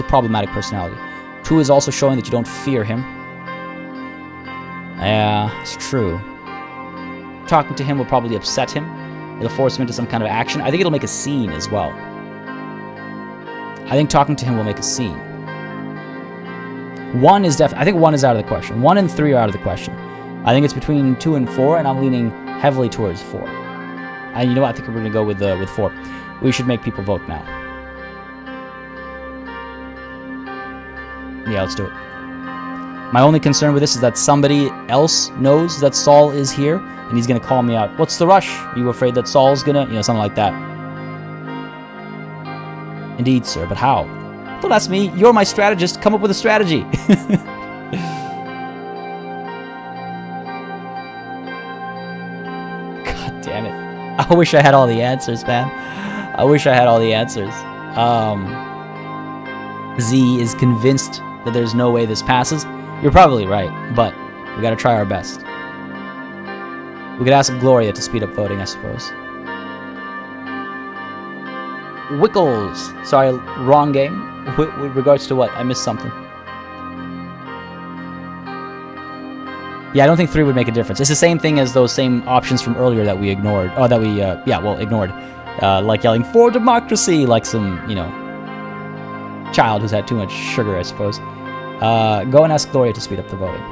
A: problematic personality. 2 is also showing that you don't fear him. Yeah, it's true. Talking to him will probably upset him. It'll force him into some kind of action. I think it'll make a scene as well. I think talking to him will make a scene. 1 is I think 1 is out of the question. 1 and 3 are out of the question. I think it's between 2 and 4, and I'm leaning heavily towards 4. And you know what? I think we're going to go with 4. We should make people vote now. Yeah, let's do it. My only concern with this is that somebody else knows that Soll is here, and he's going to call me out. What's the rush? Are you afraid that Saul's going to... something like that. Indeed, sir, but how? Don't ask me. You're my strategist. Come up with a strategy. God damn it. I wish I had all the answers, man. I wish I had all the answers. Z is convinced that there's no way this passes. You're probably right, but we gotta try our best. We could ask Gloria to speed up voting, I suppose. Wickles. Sorry, wrong game. With regards to what? I missed something. Yeah, I don't think 3 would make a difference. It's the same thing as those same options from earlier that we ignored. Oh, that we, ignored. Like yelling, for democracy, like some, child who's had too much sugar, I suppose. Go and ask Gloria to speed up the voting.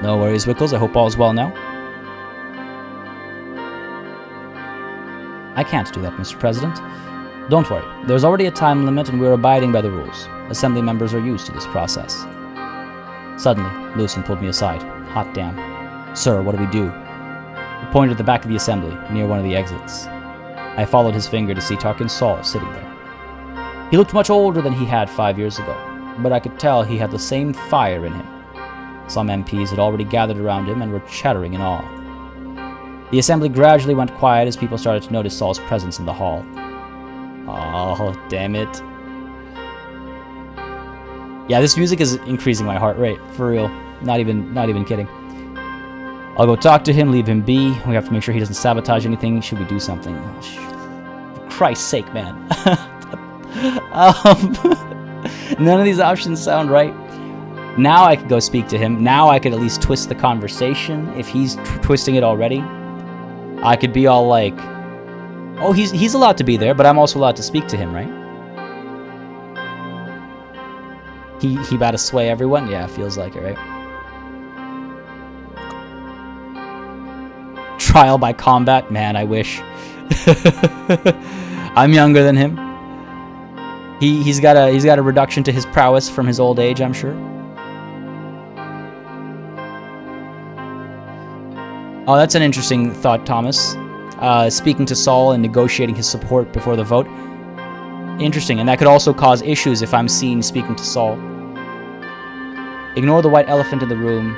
A: No worries, Wickles. I hope all's well now. I can't do that, Mr. President. Don't worry. There's already a time limit and we're abiding by the rules. Assembly members are used to this process. Suddenly, Lucen pulled me aside. Hot damn. Sir, what do we do? He pointed at the back of the assembly, near one of the exits. I followed his finger to see Tarkin Soll sitting there. He looked much older than he had 5 years ago, but I could tell he had the same fire in him. Some MPs had already gathered around him and were chattering in awe. The assembly gradually went quiet as people started to notice Soll's presence in the hall. Oh, damn it. Yeah, this music is increasing my heart rate, for real. Not even kidding. I'll go talk to him, leave him be. We have to make sure he doesn't sabotage anything. Should we do something? For Christ's sake, man. None of these options sound right. Now I could go speak to him. Now I could at least twist the conversation if he's twisting it already. I could be all like, oh, he's allowed to be there, but I'm also allowed to speak to him, right? He about to sway everyone? Yeah, feels like it, right? Trial by combat? Man, I wish. I'm younger than him. He's got a reduction to his prowess from his old age, I'm sure. Oh, that's an interesting thought, Thomas. Speaking to Soll and negotiating his support before the vote. Interesting, and that could also cause issues if I'm seen speaking to Soll. Ignoring the white elephant in the room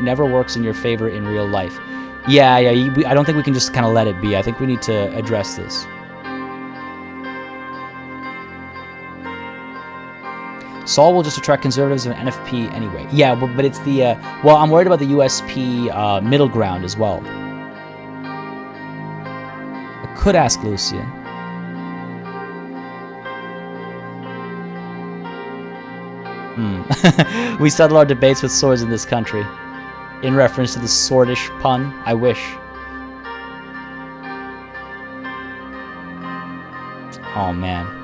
A: never works in your favor in real life. Yeah, I don't think we can just kind of let it be. I think we need to address this. Soll will just attract conservatives and NFP anyway. Yeah, but it's the... well, I'm worried about the USP middle ground as well. I could ask Lucian. We settle our debates with swords in this country. In reference to the swordish pun, I wish. Oh man.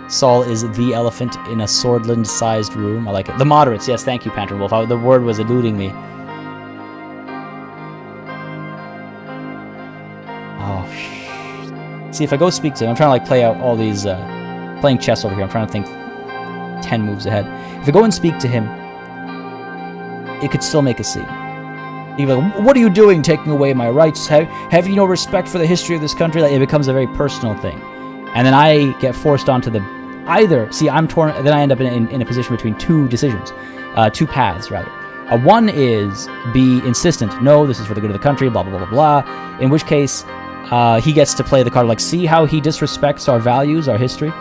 A: Soll is the elephant in a Sordland-sized room. I like it. The moderates, yes, thank you, Panther Wolf. The word was eluding me. Oh, see, if I go speak to him, I'm trying to like play out all these, playing chess over here. I'm trying to think 10 moves ahead. If I go and speak to him, it could still make a scene. He'd be like, what are you doing taking away my rights? Have you no respect for the history of this country? Like, it becomes a very personal thing. And then I get forced onto the either. See, I'm torn. Then I end up in a position between two decisions, two paths rather. One is be insistent. No, this is for the good of the country. Blah blah blah blah blah. In which case, he gets to play the card like, see how he disrespects our values, our history.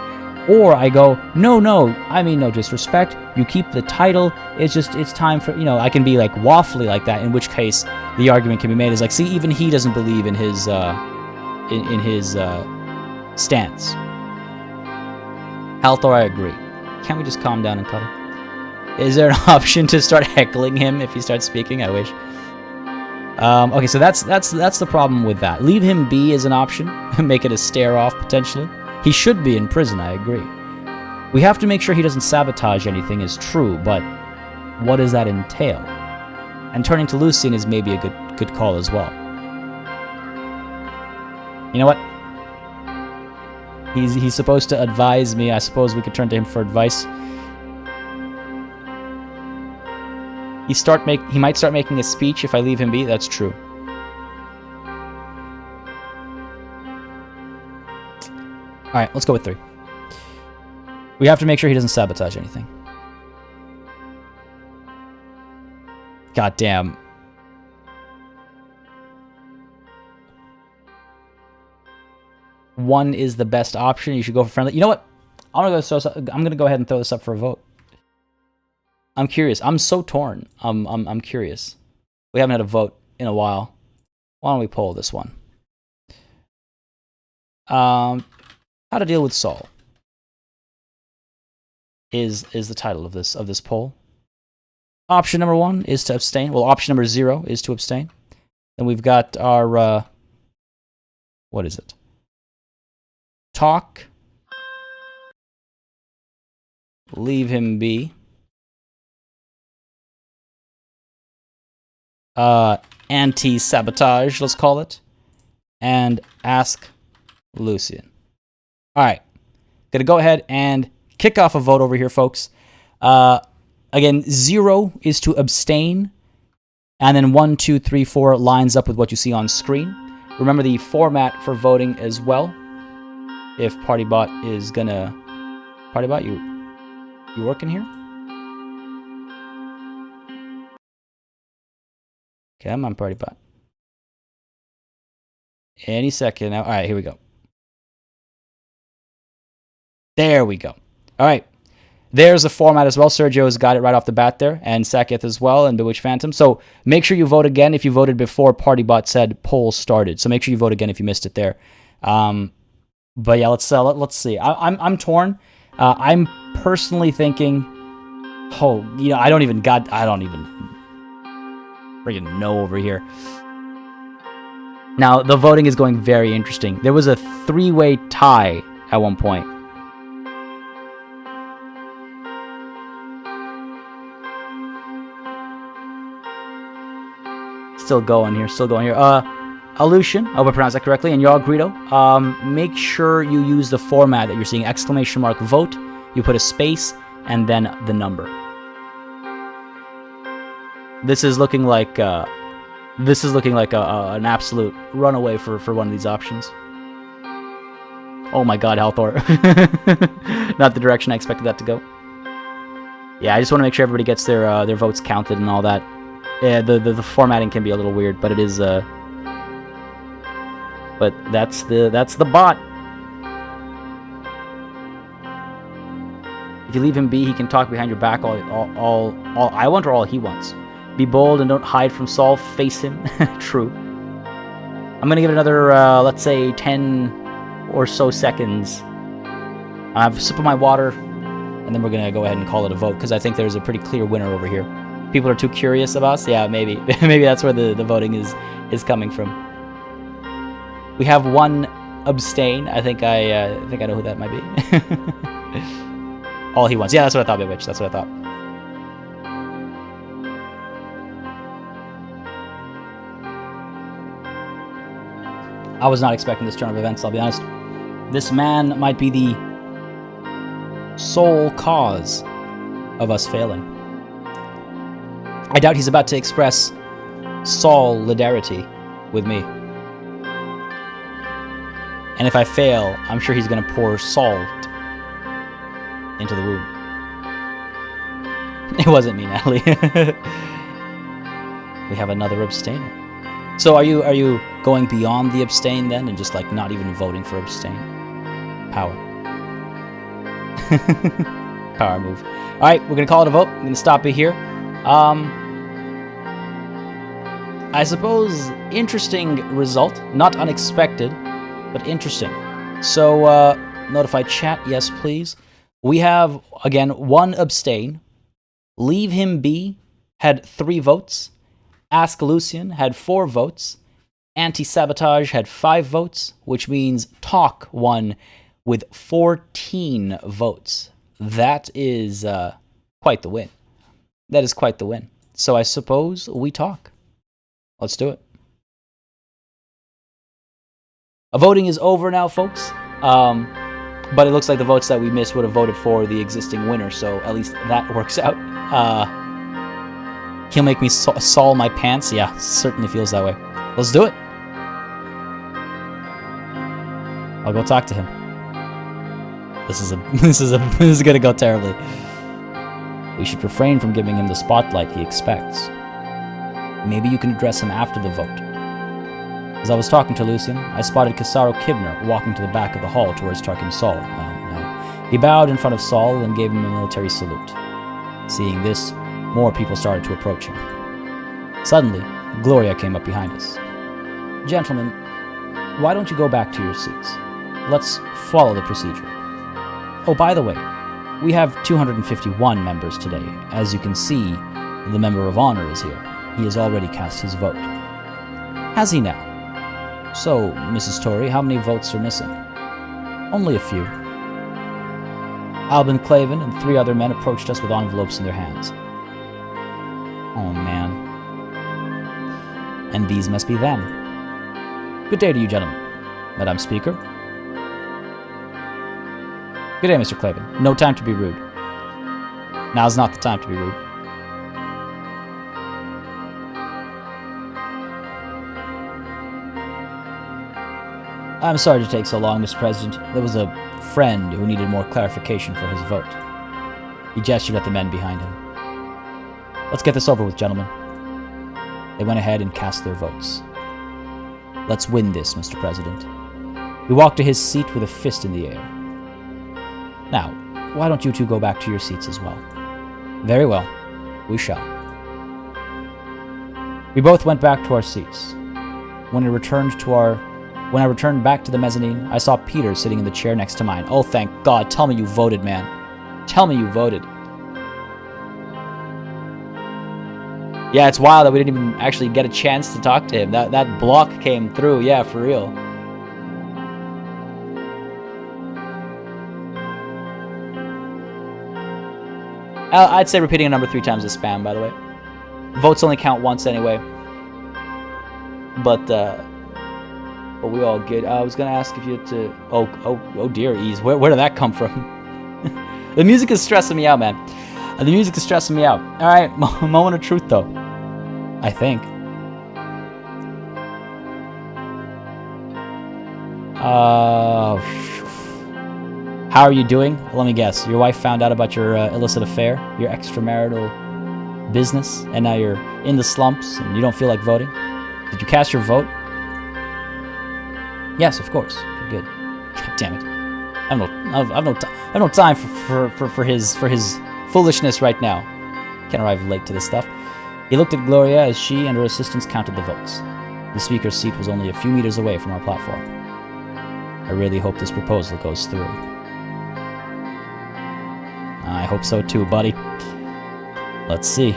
A: Or I go, no, I mean no disrespect. You keep the title. It's just, it's time for, you know, I can be like waffly like that. In which case, the argument can be made is like, see, even he doesn't believe in his stance. Halthor, I agree. Can't we just calm down and cuddle? Is there an option to start heckling him if he starts speaking? I wish. Okay, so that's the problem with that. Leave him be as an option. Make it a stare off potentially. He should be in prison, I agree. We have to make sure he doesn't sabotage anything is true, but what does that entail? And turning to Lucian is maybe a good call as well. You know what? He's supposed to advise me. I suppose we could turn to him for advice. He might start making a speech if I leave him be. That's true. Alright, let's go with 3. We have to make sure he doesn't sabotage anything. God damn. One is the best option. You should go for friendly. You know what? I'm gonna go ahead and throw this up for a vote. I'm curious. I'm so torn. I'm curious. We haven't had a vote in a while. Why don't we poll this one? How to deal with Soll is the title of this poll. Option number 1 is to abstain. Well, option number 0 is to abstain. Then we've got our what is it? Talk. Leave him be. Anti-sabotage, let's call it. And ask Lucian. Alright. Gonna go ahead and kick off a vote over here, folks. Again, 0 is to abstain. And then 1, 2, 3, 4 lines up with what you see on screen. Remember the format for voting as well. If PartyBot is gonna... PartyBot, you working here? Come on, PartyBot. Any second now. Alright, here we go. There we go. Alright. There's the format as well. Sergio's got it right off the bat there. And Saketh as well. And Bewitched Phantom. So make sure you vote again if you voted before PartyBot said poll started. So make sure you vote again if you missed it there. But yeah, let's see. I'm torn. I'm personally thinking, oh, you know, I don't even freaking know over here. Now, the voting is going very interesting. There was a 3-way tie at one point. Still going here. Alucian, I hope I pronounced that correctly, and Jarl Greedo, make sure you use the format that you're seeing, ! vote, you put a space, and then the number. This is looking like an absolute runaway for one of these options. Oh my god, Halthor. Not the direction I expected that to go. Yeah, I just want to make sure everybody gets their votes counted and all that. Yeah, the formatting can be a little weird, but it is but that's the bot. If you leave him be, he can talk behind your back all I want or all he wants. Be bold and don't hide from Soll. Face him. True. I'm going to give it another, let's say, 10 or so seconds. I have a sip of my water, and then we're going to go ahead and call it a vote, because I think there's a pretty clear winner over here. People are too curious of us? Yeah, maybe. Maybe that's where the voting is coming from. We have one abstain. I think I know who that might be. All he wants. Yeah, that's what I thought, Bitch. That's what I thought. I was not expecting this turn of events, I'll be honest. This man might be the sole cause of us failing. I doubt he's about to express solidarity with me. And if I fail, I'm sure he's going to pour salt into the wound. It wasn't me, Natalie. We have another abstainer. So are you going beyond the abstain then, and just like not even voting for abstain? Power. Power move. All right, we're gonna call it a vote. I'm gonna stop it here. I suppose interesting result, not unexpected, but interesting. So notify chat, yes please. We have again one abstain. Leave him be had 3 votes. Ask Lucian had 4 votes. Anti-Sabotage had 5 votes, which means Talk won with 14 votes. That is quite the win. That is quite the win. So I suppose we talk. Let's do it. Voting is over now, folks. But it looks like the votes that we missed would have voted for the existing winner, so at least that works out. He'll make me Soll my pants. Yeah, certainly feels that way. Let's do it. I'll go talk to him. This is gonna go terribly. We should refrain from giving him the spotlight he expects. Maybe you can address him after the vote. As I was talking to Lucian, I spotted Kasaro Kibner walking to the back of the hall towards Tarkin Soll. He bowed in front of Soll and gave him a military salute. Seeing this, more people started to approach him. Suddenly, Gloria came up behind us. Gentlemen, why don't you go back to your seats? Let's follow the procedure. Oh, by the way, we have 251 members today. As you can see, the Member of Honor is here. He has already cast his vote. Has he now? So, Mrs. Tory, how many votes are missing? Only a few. Albin Clavin and 3 other men approached us with envelopes in their hands. Oh, man. And these must be them. Good day to you, gentlemen. Madam Speaker. Good day, Mr. Clavin. No time to be rude. Now's not the time to be rude. I'm sorry to take so long, Mr. President. There was a friend who needed more clarification for his vote. He gestured at the men behind him. Let's get this over with, gentlemen. They went ahead and cast their votes. Let's win this, Mr. President. He walked to his seat with a fist in the air. Now, why don't you two go back to your seats as well? Very well, we shall. We both went back to our seats. When I returned back to the mezzanine, I saw Peter sitting in the chair next to mine. Oh, thank God. Tell me you voted, man. Tell me you voted. Yeah, it's wild that we didn't even actually get a chance to talk to him. That block came through. Yeah, for real. I'd say repeating a number 3 times is spam, by the way. Votes only count once anyway. But we all good. I was gonna ask if you had to. Oh dear, Ease. Where did that come from? The music is stressing me out, man. The music is stressing me out. All right, moment of truth, though. I think. How are you doing? Let me guess. Your wife found out about your illicit affair, your extramarital business, and now you're in the slumps and you don't feel like voting? Did you cast your vote? Yes, of course. Good. God damn it. I've no time for his foolishness right now. Can't arrive late to this stuff. He looked at Gloria as she and her assistants counted the votes. The speaker's seat was only a few meters away from our platform. I really hope this proposal goes through. I hope so too, buddy. Let's see.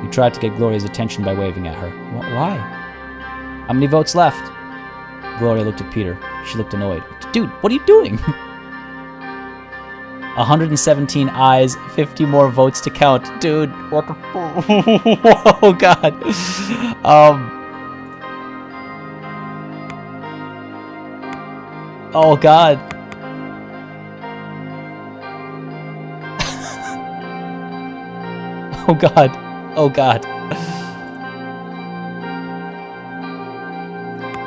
A: We tried to get Gloria's attention by waving at her. Why? How many votes left? Gloria looked at Peter. She looked annoyed. Dude, what are you doing? 117 ayes, 50 more votes to count. Dude, what the fuck? Oh, God. Oh, God. Oh, God. Oh, God.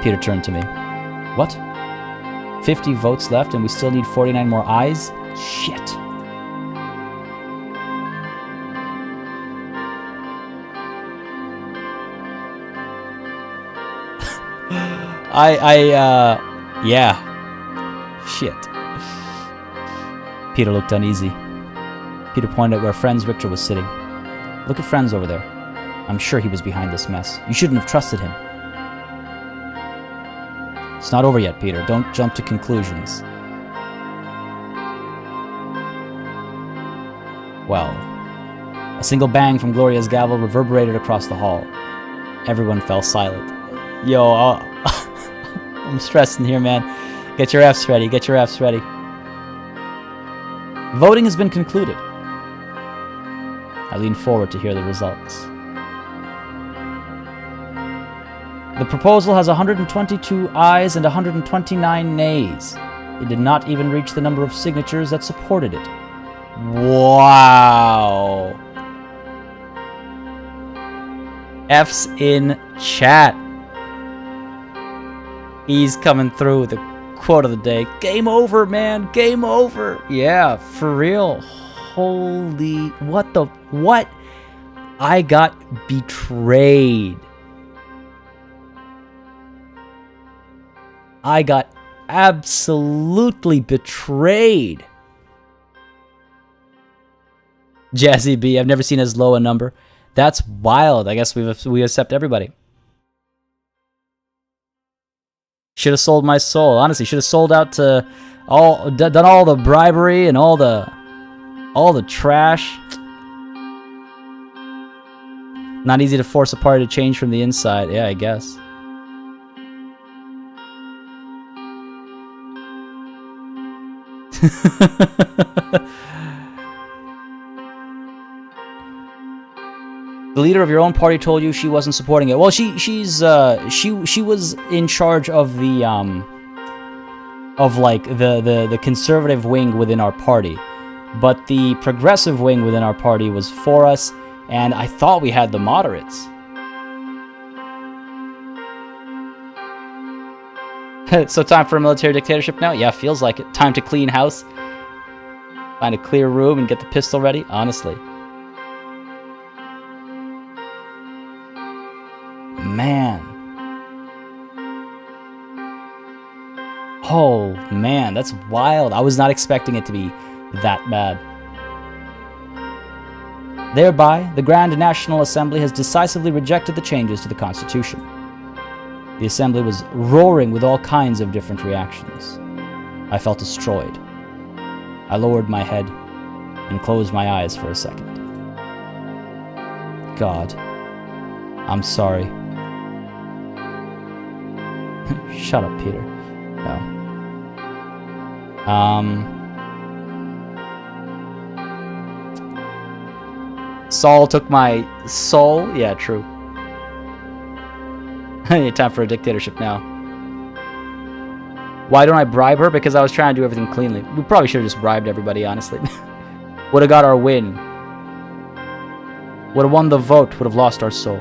A: Peter turned to me. What? 50 votes left and we still need 49 more ayes? Shit. Yeah. Shit. Peter looked uneasy. Peter pointed at where Friends Richter was sitting. Look at Friends over there. I'm sure he was behind this mess. You shouldn't have trusted him. It's not over yet, Peter. Don't jump to conclusions. Well, a single bang from Gloria's gavel reverberated across the hall. Everyone fell silent. Yo, I'm stressing here, man. Get your Fs ready. Get your Fs ready. Voting has been concluded. I leaned forward to hear the results. The proposal has 122 ayes and 129 nays. It did not even reach the number of signatures that supported it. Wow. F's in chat. He's coming through with the quote of the day. Game over, man. Game over. Yeah, for real. Holy... What? I got betrayed. I got absolutely betrayed. Jazzy B, I've never seen as low a number. That's wild. I guess we accept everybody. Should have sold my soul. Honestly, should have sold out to done all the bribery and all the trash. Not easy to force a party to change from the inside. Yeah, I guess. The leader of your own party told you she wasn't supporting it. Well, she was in charge of the the conservative wing within our party, but the progressive wing within our party was for us, and I thought we had the moderates. So time for a military dictatorship now? Yeah, feels like it. Time to clean house. Find a clear room and get the pistol ready? Honestly. Man. Oh, man, that's wild. I was not expecting it to be that bad. Thereby, the Grand National Assembly has decisively rejected the changes to the Constitution. The Assembly was roaring with all kinds of different reactions. I felt destroyed. I lowered my head and closed my eyes for a second. God, I'm sorry. Shut up, Peter. No. Saul took my soul? Yeah, true. Time for a dictatorship now. Why don't I bribe her? Because I was trying to do everything cleanly. We probably should have just bribed everybody, honestly. Would have got our win. Would have won the vote. Would have lost our soul.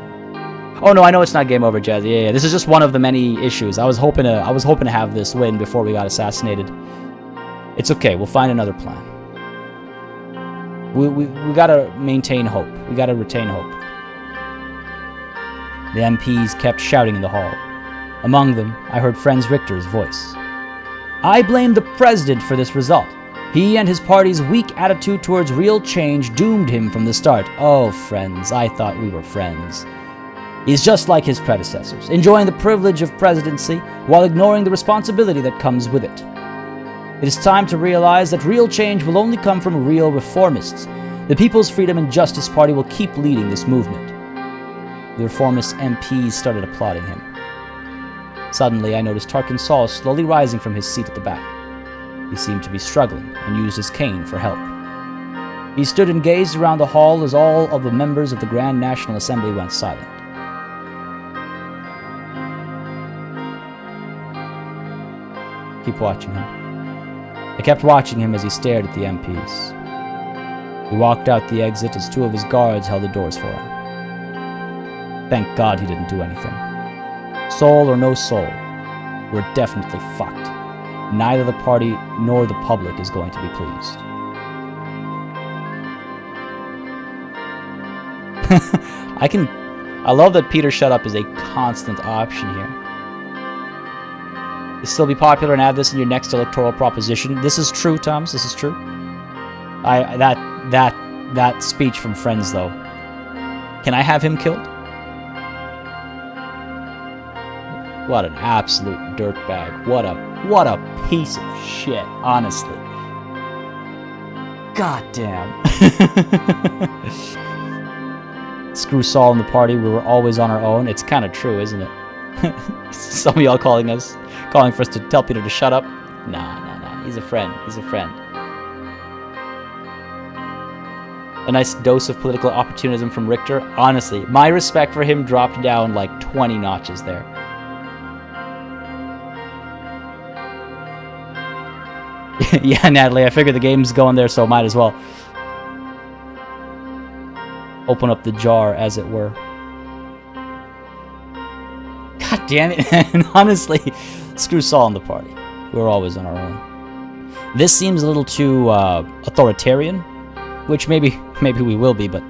A: Oh no, I know it's not game over, Jazzy. Yeah. This is just one of the many issues. I was hoping to have this win before we got assassinated. It's okay. We'll find another plan. We gotta maintain hope. We gotta retain hope. The MPs kept shouting in the hall. Among them, I heard Friends Richter's voice. I blame the president for this result. He and his party's weak attitude towards real change doomed him from the start. Oh, friends, I thought we were friends. He's just like his predecessors, enjoying the privilege of presidency while ignoring the responsibility that comes with it. It is time to realize that real change will only come from real reformists. The People's Freedom and Justice Party will keep leading this movement. The reformist MPs started applauding him. Suddenly, I noticed Tarkin Soll slowly rising from his seat at the back. He seemed to be struggling and used his cane for help. He stood and gazed around the hall as all of the members of the Grand National Assembly went silent. Keep watching him. I kept watching him as he stared at the MPs. He walked out the exit as two of his guards held the doors for him. Thank God he didn't do anything. Soul or no soul, we're definitely fucked. Neither the party nor the public is going to be pleased. I love that Peter Shut Up is a constant option here. You'll still be popular and add this in your next electoral proposition. This is true, Toms. This is true. That speech from Friends, though. Can I have him killed? What an absolute dirtbag. What a piece of shit, honestly. God damn. Screw Saul and the party, we were always on our own. It's kind of true, isn't it? Some of y'all calling for us to tell Peter to shut up. Nah. He's a friend. A nice dose of political opportunism from Richter. Honestly, my respect for him dropped down like 20 notches there. Yeah, Natalie, I figured the game's going there, so might as well open up the jar, as it were. God damn it, man. Honestly, screw Saul and the party. We're always on our own. This seems a little too authoritarian, which maybe we will be, but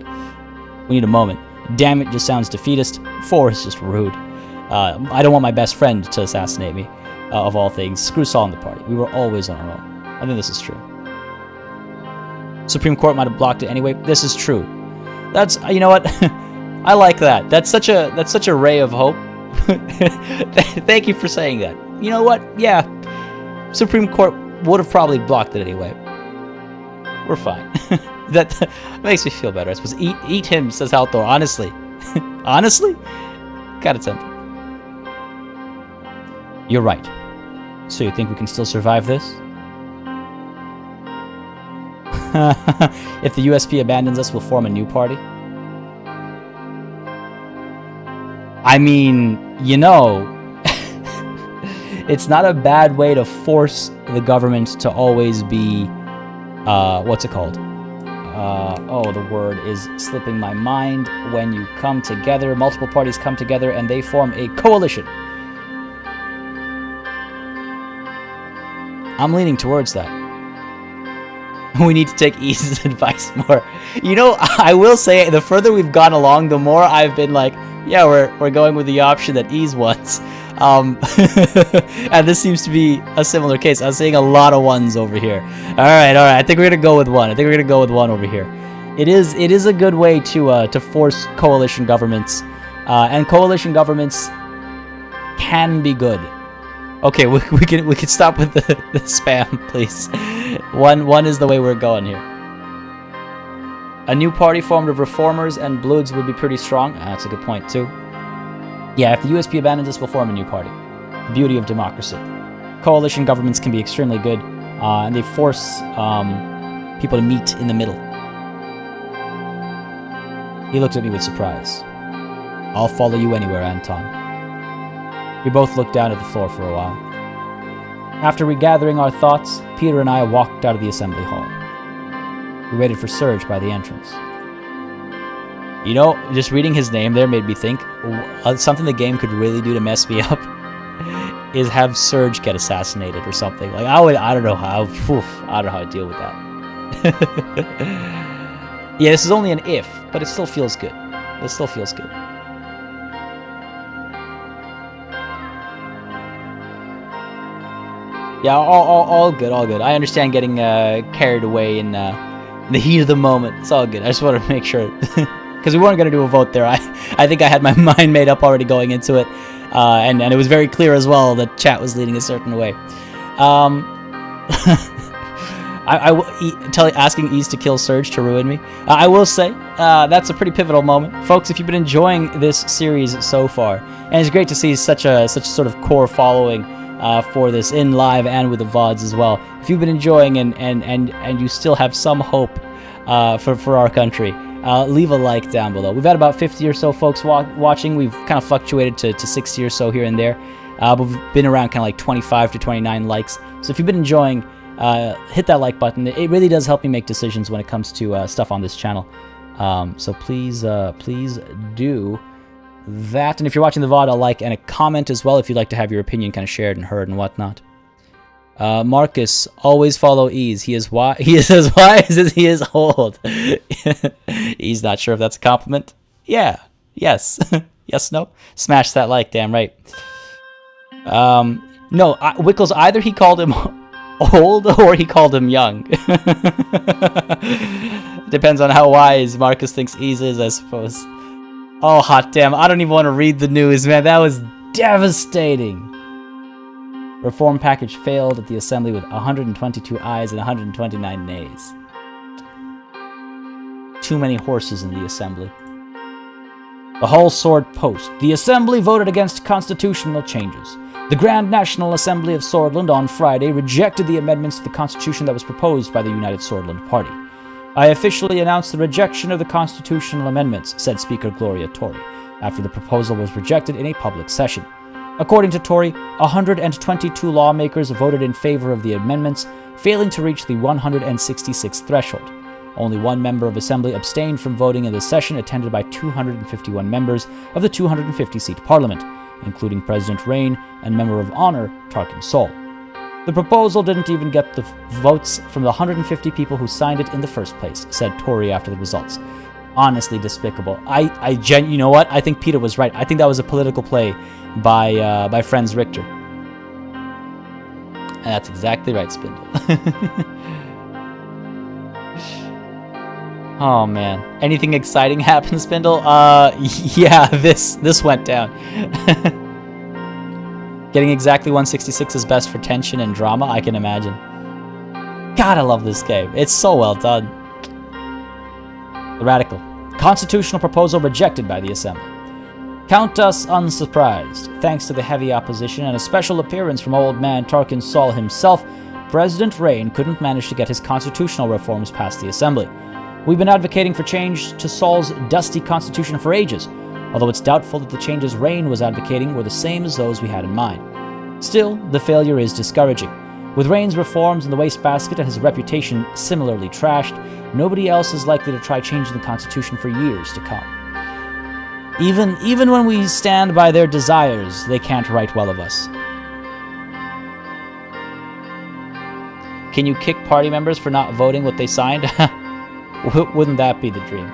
A: we need a moment. Damn it just sounds defeatist. 4 is just rude. I don't want my best friend to assassinate me, of all things. Screw Saul and the party. We were always on our own. I think this is true. Supreme Court might have blocked it anyway. This is true. That's, you know what? I like that. That's such a ray of hope. Thank you for saying that. You know what? Yeah. Supreme Court would have probably blocked it anyway. We're fine. That makes me feel better, I suppose. Eat him, says Halthor. Honestly. Honestly? Got it, sent. You're right. So you think we can still survive this? If the USP abandons us, we'll form a new party. I mean, you know, it's not a bad way to force the government to always be, what's it called? The word is slipping my mind. When you come together, multiple parties come together and they form a coalition. I'm leaning towards that. We need to take Ease's advice more. You know, I will say, the further we've gone along, the more I've been like, yeah, we're going with the option that Ease wants. And this seems to be a similar case. I'm seeing a lot of ones over here. All right. I think we're gonna go with one. Over here. It is a good way to force coalition governments, and coalition governments can be good. Okay, we can stop with the spam, please. One is the way we're going here. A new party formed of reformers and bloods would be pretty strong. That's a good point too. Yeah, if the USP abandons us, we'll form a new party. The beauty of democracy. Coalition governments can be extremely good, and they force people to meet in the middle. He looked at me with surprise. I'll follow you anywhere, Anton. We both looked down at the floor for a while. After regathering our thoughts, Peter and I walked out of the assembly hall. We waited for Serge by the entrance. You know, just reading his name there made me think something the game could really do to mess me up is have Serge get assassinated or something. Like I don't know how I deal with that. Yeah, this is only an if, but it still feels good. Yeah, all good, all good. I understand getting carried away in the heat of the moment. It's all good. I just wanted to make sure. Because we weren't going to do a vote there. I think I had my mind made up already going into it. And it was very clear as well that chat was leading a certain way. Asking Ease to kill Surge to ruin me. I will say, that's a pretty pivotal moment. Folks, if you've been enjoying this series so far, and it's great to see such a sort of core following for this in live and with the VODs as well. If you've been enjoying and you still have some hope for our country, leave a like down below. We've had about 50 or so folks watching. We've kind of fluctuated to 60 or so here and there. But we've been around kind of like 25 to 29 likes. So if you've been enjoying, hit that like button. It really does help me make decisions when it comes to stuff on this channel. So please do that. And if you're watching the VOD, a like and a comment as well if you'd like to have your opinion kind of shared and heard and whatnot. Marcus, always follow Ease. He is as wise as he is old. He's not sure if that's a compliment. Yeah. Yes. Yes, no? Smash that like, damn right. No, Wickles, either he called him old or he called him young. Depends on how wise Marcus thinks Ease is, I suppose. Oh, hot damn. I don't even want to read the news, man. That was devastating. Reform package failed at the assembly with 122 ayes and 129 nays. Too many horses in the assembly. The Hull Sword Post. The assembly voted against constitutional changes. The Grand National Assembly of Sordland on Friday rejected the amendments to the constitution that was proposed by the United Sordland Party. I officially announced the rejection of the constitutional amendments, said Speaker Gloria Tory, after the proposal was rejected in a public session. According to Tory, 122 lawmakers voted in favor of the amendments, failing to reach the 166th threshold. Only one member of Assembly abstained from voting in the session attended by 251 members of the 250-seat Parliament, including President Rain and Member of Honor Tarkin Soll. The proposal didn't even get the votes from the 150 people who signed it in the first place, said Tory after the results. Honestly despicable. You know what? I think Peter was right. I think that was a political play by Franz Richter. And that's exactly right, Spindle. Oh man. Anything exciting happen, Spindle? Yeah, this went down. Getting exactly 166 is best for tension and drama, I can imagine. God, I love this game. It's so well done. The Radical. Constitutional proposal rejected by the Assembly. Count us unsurprised. Thanks to the heavy opposition and a special appearance from old man Tarkin Soll himself, President Rain couldn't manage to get his constitutional reforms past the Assembly. We've been advocating for change to Soll's dusty constitution for ages, although it's doubtful that the changes Rain was advocating were the same as those we had in mind. Still, the failure is discouraging. With Rain's reforms in the wastebasket and his reputation similarly trashed, nobody else is likely to try changing the Constitution for years to come. Even when we stand by their desires, they can't write well of us. Can you kick party members for not voting what they signed? Wouldn't that be the dream?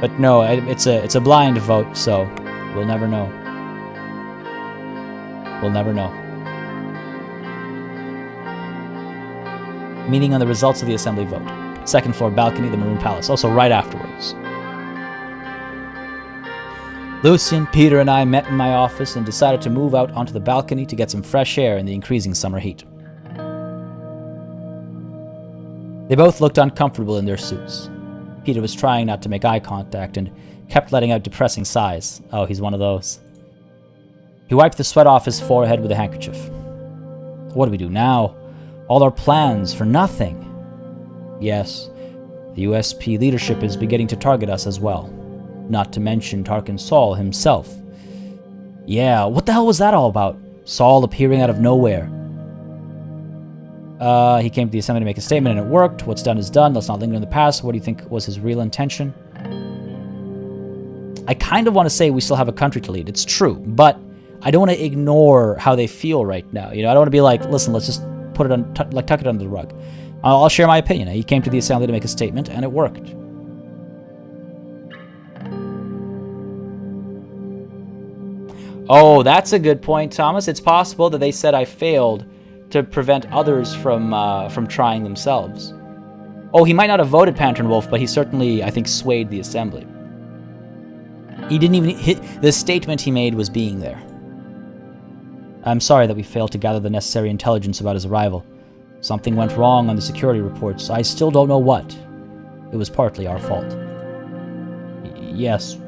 A: But no, it's a blind vote, so we'll never know. We'll never know. Meeting on the results of the Assembly vote. Second floor balcony, the Maroon Palace. Also right afterwards. Lucian, Peter, and I met in my office and decided to move out onto the balcony to get some fresh air in the increasing summer heat. They both looked uncomfortable in their suits. Peter was trying not to make eye contact and kept letting out depressing sighs. Oh, he's one of those. He wiped the sweat off his forehead with a handkerchief. What do we do now? All our plans for nothing. Yes, the USP leadership is beginning to target us as well. Not to mention Tarkin Soll himself. Yeah, what the hell was that all about? Soll appearing out of nowhere. He came to the Assembly to make a statement and it worked. What's done is done. Let's not linger in the past. What do you think was his real intention? I kind of want to say we still have a country to lead. It's true, but I don't want to ignore how they feel right now. You know, I don't want to be like, listen, let's just put it on, tuck it under the rug. I'll share my opinion. He came to the Assembly to make a statement and it worked. Oh, that's a good point, Thomas. It's possible that they said I failed to prevent others from trying themselves. Oh, he might not have voted Panther Wolf, but he certainly, I think, swayed the assembly. He didn't even hit... The statement he made was being there. I'm sorry that we failed to gather the necessary intelligence about his arrival. Something went wrong on the security reports. I still don't know what. It was partly our fault. Yes,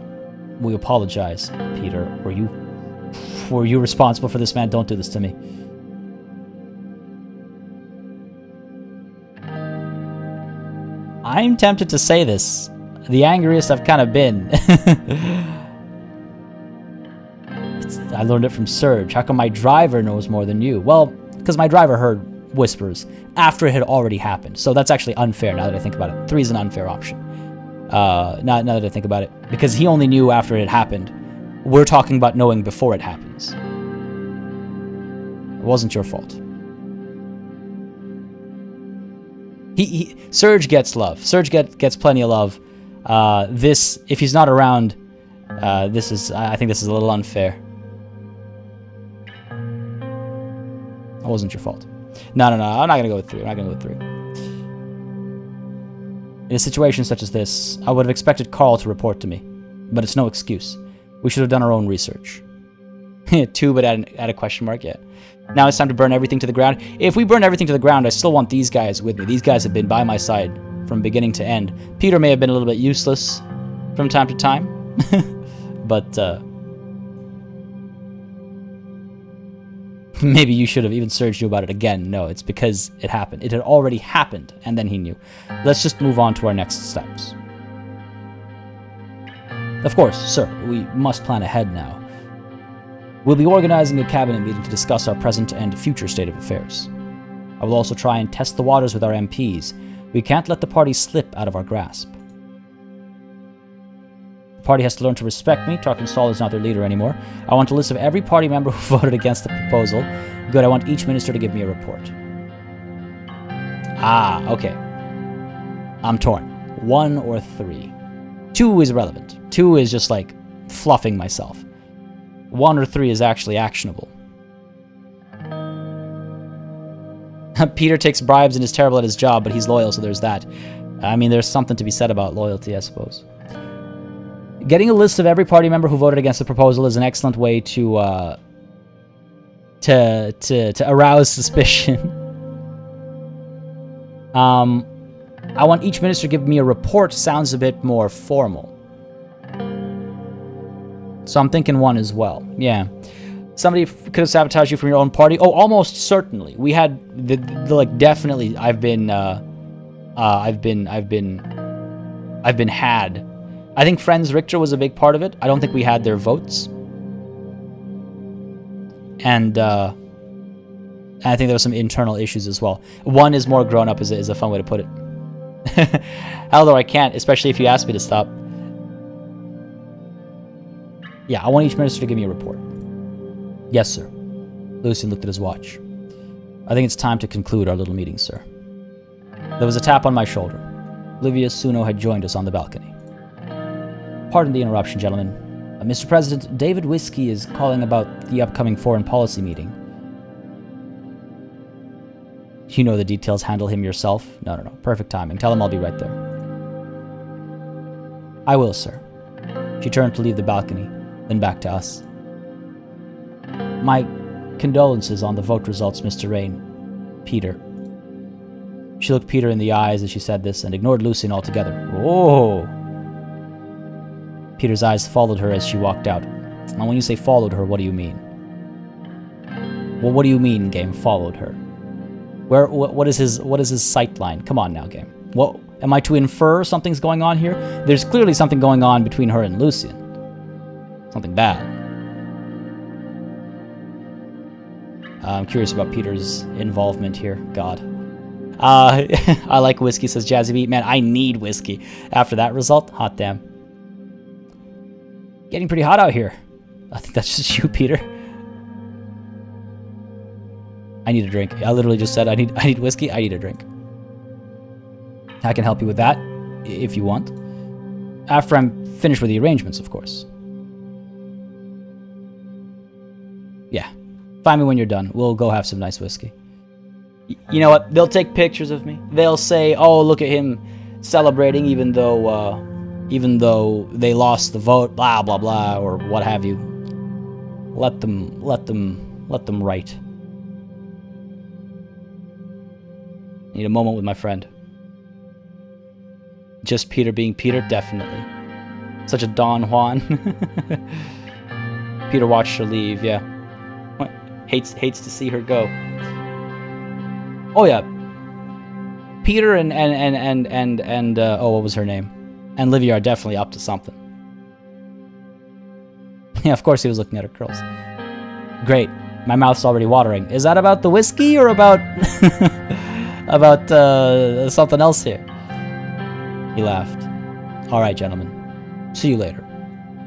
A: we apologize, Peter. Were you responsible for this, man? Don't do this to me. I'm tempted to say this. The angriest I've kind of been. I learned it from Surge. How come my driver knows more than you? Well, because my driver heard whispers after it had already happened. So that's actually unfair now that I think about it. 3 is an unfair option. Now that I think about it. Because he only knew after it had happened. We're talking about knowing before it happens. It wasn't your fault. Surge gets love. Surge gets plenty of love. This, if he's not around, I think this is a little unfair. It wasn't your fault. No, I'm not gonna go with 3. I'm not gonna go with 3. In a situation such as this, I would have expected Carl to report to me, but it's no excuse. We should have done our own research. 2, but add a question mark, yeah. Now it's time to burn everything to the ground. If we burn everything to the ground, I still want these guys with me. These guys have been by my side from beginning to end. Peter may have been a little bit useless from time to time, but maybe you should have even Surge knew about it again. No, it's because it happened. It had already happened, and then he knew. Let's just move on to our next steps. Of course, sir, we must plan ahead now. We'll be organizing a cabinet meeting to discuss our present and future state of affairs. I will also try and test the waters with our MPs. We can't let the party slip out of our grasp. The party has to learn to respect me. Tarkin Soll is not their leader anymore. I want a list of every party member who voted against the proposal. Good, I want each minister to give me a report. Ah, okay. I'm torn. 1 or 3. 2 is irrelevant. 2 is just like fluffing myself. 1 or 3 is actually actionable. Peter takes bribes and is terrible at his job, but he's loyal, so there's that. I mean, there's something to be said about loyalty, I suppose. Getting a list of every party member who voted against the proposal is an excellent way to arouse suspicion. I want each minister to give me a report. Sounds a bit more formal. So I'm thinking 1 as well. Yeah. Somebody could have sabotaged you from your own party. Oh, almost certainly. We had the like definitely. I've been had. I think Friends Richter was a big part of it. I don't think we had their votes. And I think there were some internal issues as well. 1 is more grown up is a fun way to put it. Although I can't, especially if you ask me to stop. Yeah, I want each minister to give me a report. Yes, sir. Lucian looked at his watch. I think it's time to conclude our little meeting, sir. There was a tap on my shoulder. Olivia Suno had joined us on the balcony. Pardon the interruption, gentlemen. Mr. President, David Whiskey is calling about the upcoming foreign policy meeting. You know the details. Handle him yourself. No. Perfect timing. Tell him I'll be right there. I will, sir. She turned to leave the balcony, then back to us. My condolences on the vote results, Mr. Rain. Peter. She looked Peter in the eyes as she said this and ignored Lucian altogether. Whoa! Peter's eyes followed her as she walked out. Now, when you say followed her, what do you mean? Well, what do you mean, game, followed her? What is his sight line? Come on now, game. What am I to infer something's going on here? There's clearly something going on between her and Lucian. Something bad. I'm curious about Peter's involvement here. God. I like whiskey, says Jazzy Beat. Man, I need whiskey. After that result, hot damn. Getting pretty hot out here. I think that's just you, Peter. I need a drink. I literally just said I need whiskey. I need a drink. I can help you with that, if you want. After I'm finished with the arrangements, of course. Yeah. Find me when you're done. We'll go have some nice whiskey. You know what? They'll take pictures of me. They'll say, "Oh, look at him celebrating," even though they lost the vote, blah blah blah, or what have you. Let them write. Need a moment with my friend. Just Peter being Peter, definitely. Such a Don Juan. Peter watched her leave. Yeah, hates to see her go. Oh yeah, Peter and oh, what was her name? And Olivia are definitely up to something. Yeah, of course he was looking at her curls. Great, my mouth's already watering. Is that about the whiskey or about about something else here? He laughed. All right, gentlemen. See you later.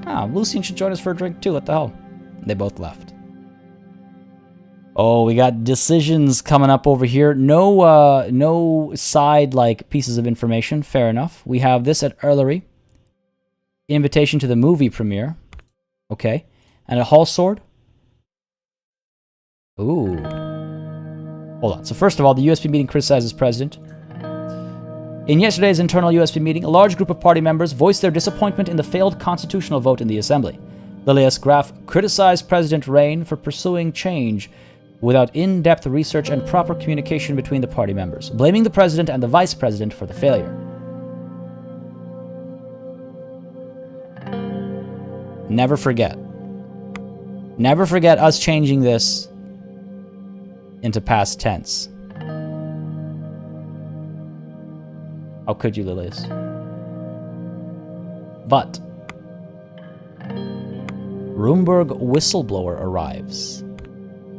A: Ah, Lucian should join us for a drink too. What the hell? They both left. Oh, we got decisions coming up over here. No side like pieces of information. Fair enough. We have this at Erlery. Invitation to the movie premiere. Okay. And a Hall Sword. Ooh. Hold on. So first of all, the USP meeting criticizes President. In yesterday's internal USP meeting, a large group of party members voiced their disappointment in the failed constitutional vote in the Assembly. Lilias Graf criticized President Rain for pursuing change without in-depth research and proper communication between the party members, blaming the President and the Vice President for the failure. Never forget. Never forget us changing this into past tense. How could you, Lilias? But Roomberg whistleblower arrives.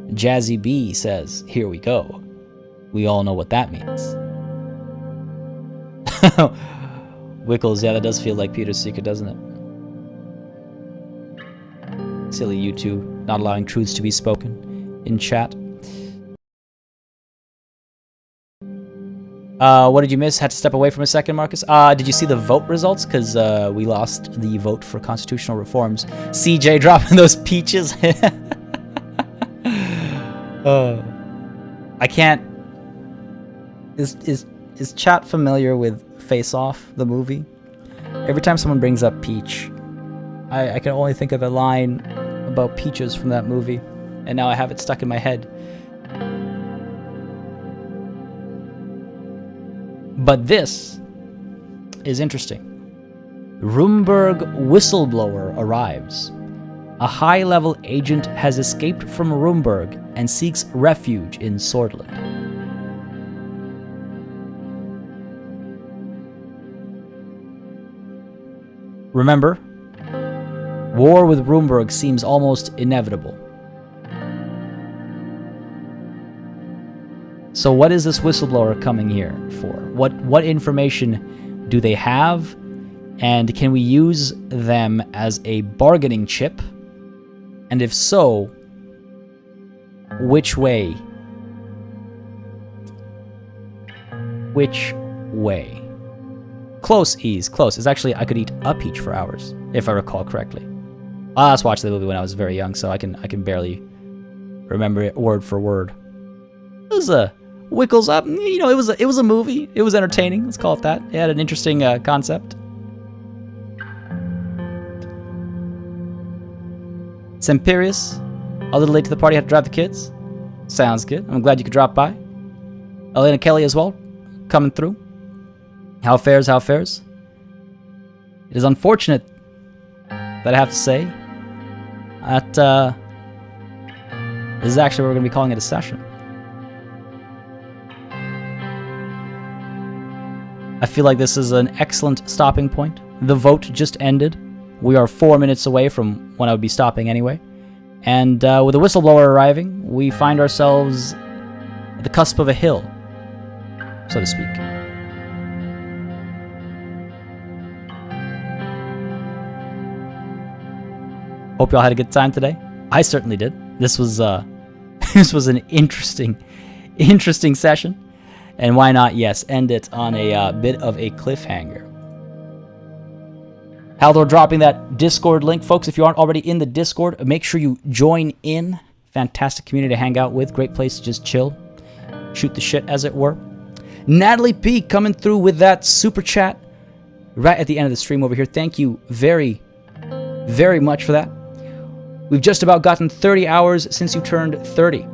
A: Jazzy B says, "Here we go." We all know what that means. Wickles, yeah, that does feel like Peter's secret, doesn't it? Silly you two, not allowing truths to be spoken in chat. What did you miss? Had to step away from a second, Marcus? Did you see the vote results? Because we lost the vote for constitutional reforms. CJ dropping those peaches. I can't... Is chat familiar with Face Off, the movie? Every time someone brings up Peach, I can only think of a line about peaches from that movie, and now I have it stuck in my head. But this is interesting. Roomberg whistleblower arrives. A high-level agent has escaped from Roomberg and seeks refuge in Sordland. Remember, war with Roomberg seems almost inevitable. So what is this whistleblower coming here for? What information do they have? And can we use them as a bargaining chip? And if so, which way? Which way? Close, Ease, close. It's actually, I could eat a peach for hours, if I recall correctly. I last watched the movie when I was very young, so I can barely remember it word for word. It was a Wickles up. You know, it was a movie. It was entertaining. Let's call it that. It had an interesting concept. Semperius, a little late to the party. Had to drive the kids. Sounds good. I'm glad you could drop by. Elena Kelly as well, coming through. How fares? How fares? It is unfortunate that I have to say that this is actually what we're going to be calling it a session. I feel like this is an excellent stopping point. The vote just ended. We are 4 minutes away from when I would be stopping anyway. And with a whistleblower arriving, we find ourselves at the cusp of a hill, so to speak. Hope y'all had a good time today. I certainly did. This was this was an interesting session. And why not, yes, end it on a bit of a cliffhanger. Haldor dropping that Discord link. Folks, if you aren't already in the Discord, make sure you join in. Fantastic community to hang out with. Great place to just chill. shoot the shit, as it were. Natalie P coming through with that super chat right at the end of the stream over here. Thank you very, very much for that. We've just about gotten 30 hours since you turned 30.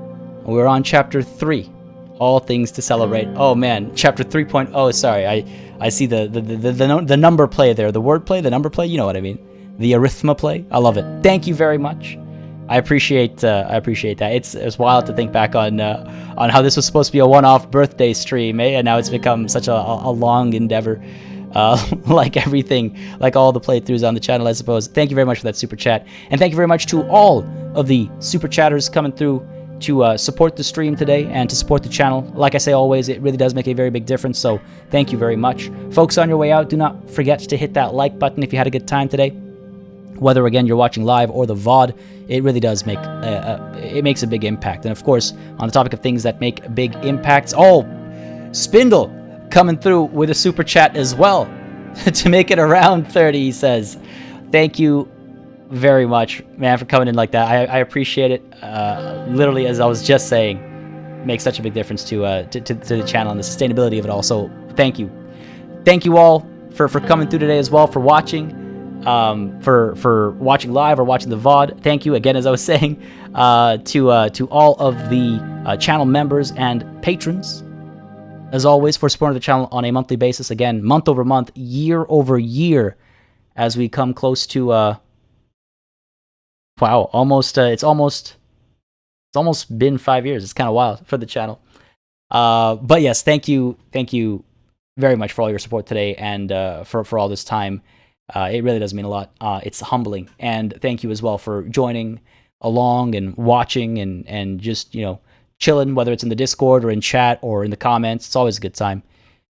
A: We're on chapter 3. All things to celebrate. Oh man, chapter 3.0. Sorry, I see the number play there. The word play, the number play. You know what I mean. The arithma play. I love it. Thank you very much. I appreciate that. It's wild to think back on how this was supposed to be a one-off birthday stream, and now it's become such a long endeavor. Like everything, like all the playthroughs on the channel, I suppose. Thank you very much for that super chat, and thank you very much to all of the super chatters coming through to support the stream today and to support the channel. Like I say always, it really does make a very big difference, so thank you very much. Folks, on your way out, do not forget to hit that like button if you had a good time today. Whether, again, you're watching live or the VOD, it really does make it makes a big impact. And, of course, on the topic of things that make big impacts, Spindle coming through with a super chat as well to make it around 30, he says. Thank you very much, man, for coming in like that. I appreciate it. Literally, as I was just saying, makes such a big difference to the channel and the sustainability of it all. So thank you. Thank you all for coming through today as well, for watching. For watching live or watching the VOD. Thank you again, as I was saying, to all of the channel members and patrons, as always, for supporting the channel on a monthly basis. Again, month over month, year over year, as we come close to it's almost been 5 years. It's kind of wild for the channel. But yes, thank you very much for all your support today and for all this time. It really does mean a lot. It's humbling. And thank you as well for joining along and watching and just, chilling, whether it's in the Discord or in chat or in the comments. It's always a good time.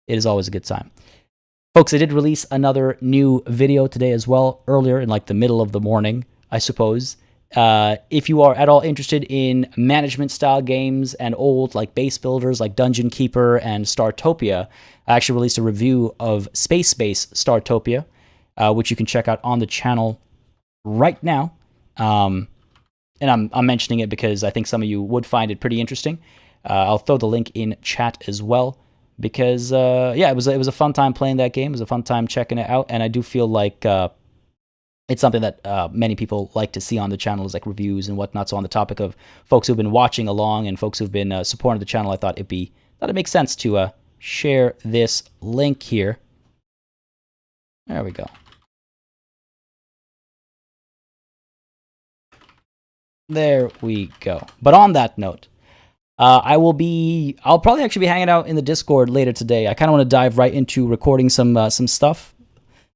A: It is always a good time. Folks, I did release another new video today as well, earlier in like the middle of the morning, I suppose. If you are at all interested in management style games and old like base builders like Dungeon Keeper and Startopia, I actually released a review of Space Base Startopia, which you can check out on the channel right now. And I'm mentioning it because I think some of you would find it pretty interesting. I'll throw the link in chat as well because, it was a fun time playing that game. It was a fun time checking it out, and I do feel like it's something that many people like to see on the channel, is like reviews and whatnot. So on the topic of folks who've been watching along and folks who've been supporting the channel, I thought it makes sense to share this link here. There we go. There we go. But on that note, I'll probably actually be hanging out in the Discord later today. I kind of want to dive right into recording some stuff,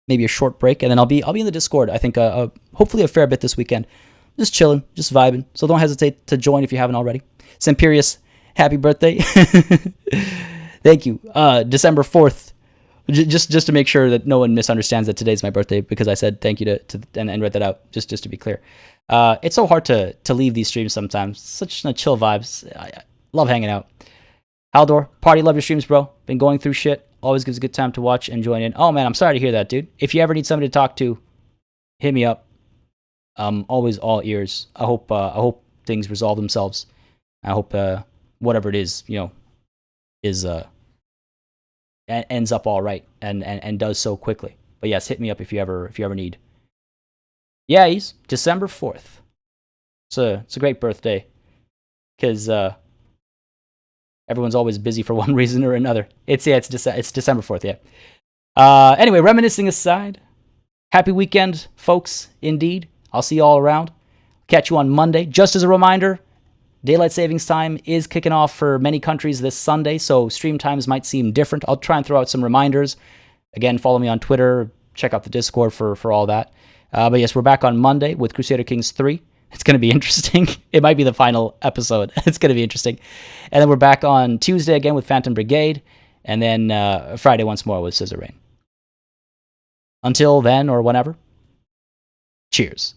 A: maybe a short break, and then I'll be in the Discord. I think hopefully a fair bit this weekend, just chilling, just vibing. So don't hesitate to join if you haven't already. Semperius, happy birthday! Thank you. December 4th. Just to make sure that no one misunderstands that today's my birthday, because I said thank you and read that out, just to be clear. It's so hard to leave these streams sometimes. Such chill vibes. I love hanging out. Haldor, party, love your streams, bro. Been going through shit. Always gives a good time to watch and join in. Oh man, I'm sorry to hear that, dude. If you ever need somebody to talk to, hit me up. Always all ears. I hope things resolve themselves. I hope whatever it is, is ends up all right and does so quickly. But yes, hit me up if you ever need. Yeah, he's December 4th. It's a great birthday because everyone's always busy for one reason or another. It's December 4th. Yeah. Anyway, reminiscing aside, happy weekend, folks. Indeed, I'll see you all around. Catch you on Monday. Just as a reminder, Daylight Savings Time is kicking off for many countries this Sunday, so stream times might seem different. I'll try and throw out some reminders. Again, follow me on Twitter. Check out the Discord for all that. But yes, we're back on Monday with Crusader Kings 3. It's going to be interesting. It might be the final episode. It's going to be interesting. And then we're back on Tuesday again with Phantom Brigade. And then Friday once more with Suzerain. Until then or whenever, cheers.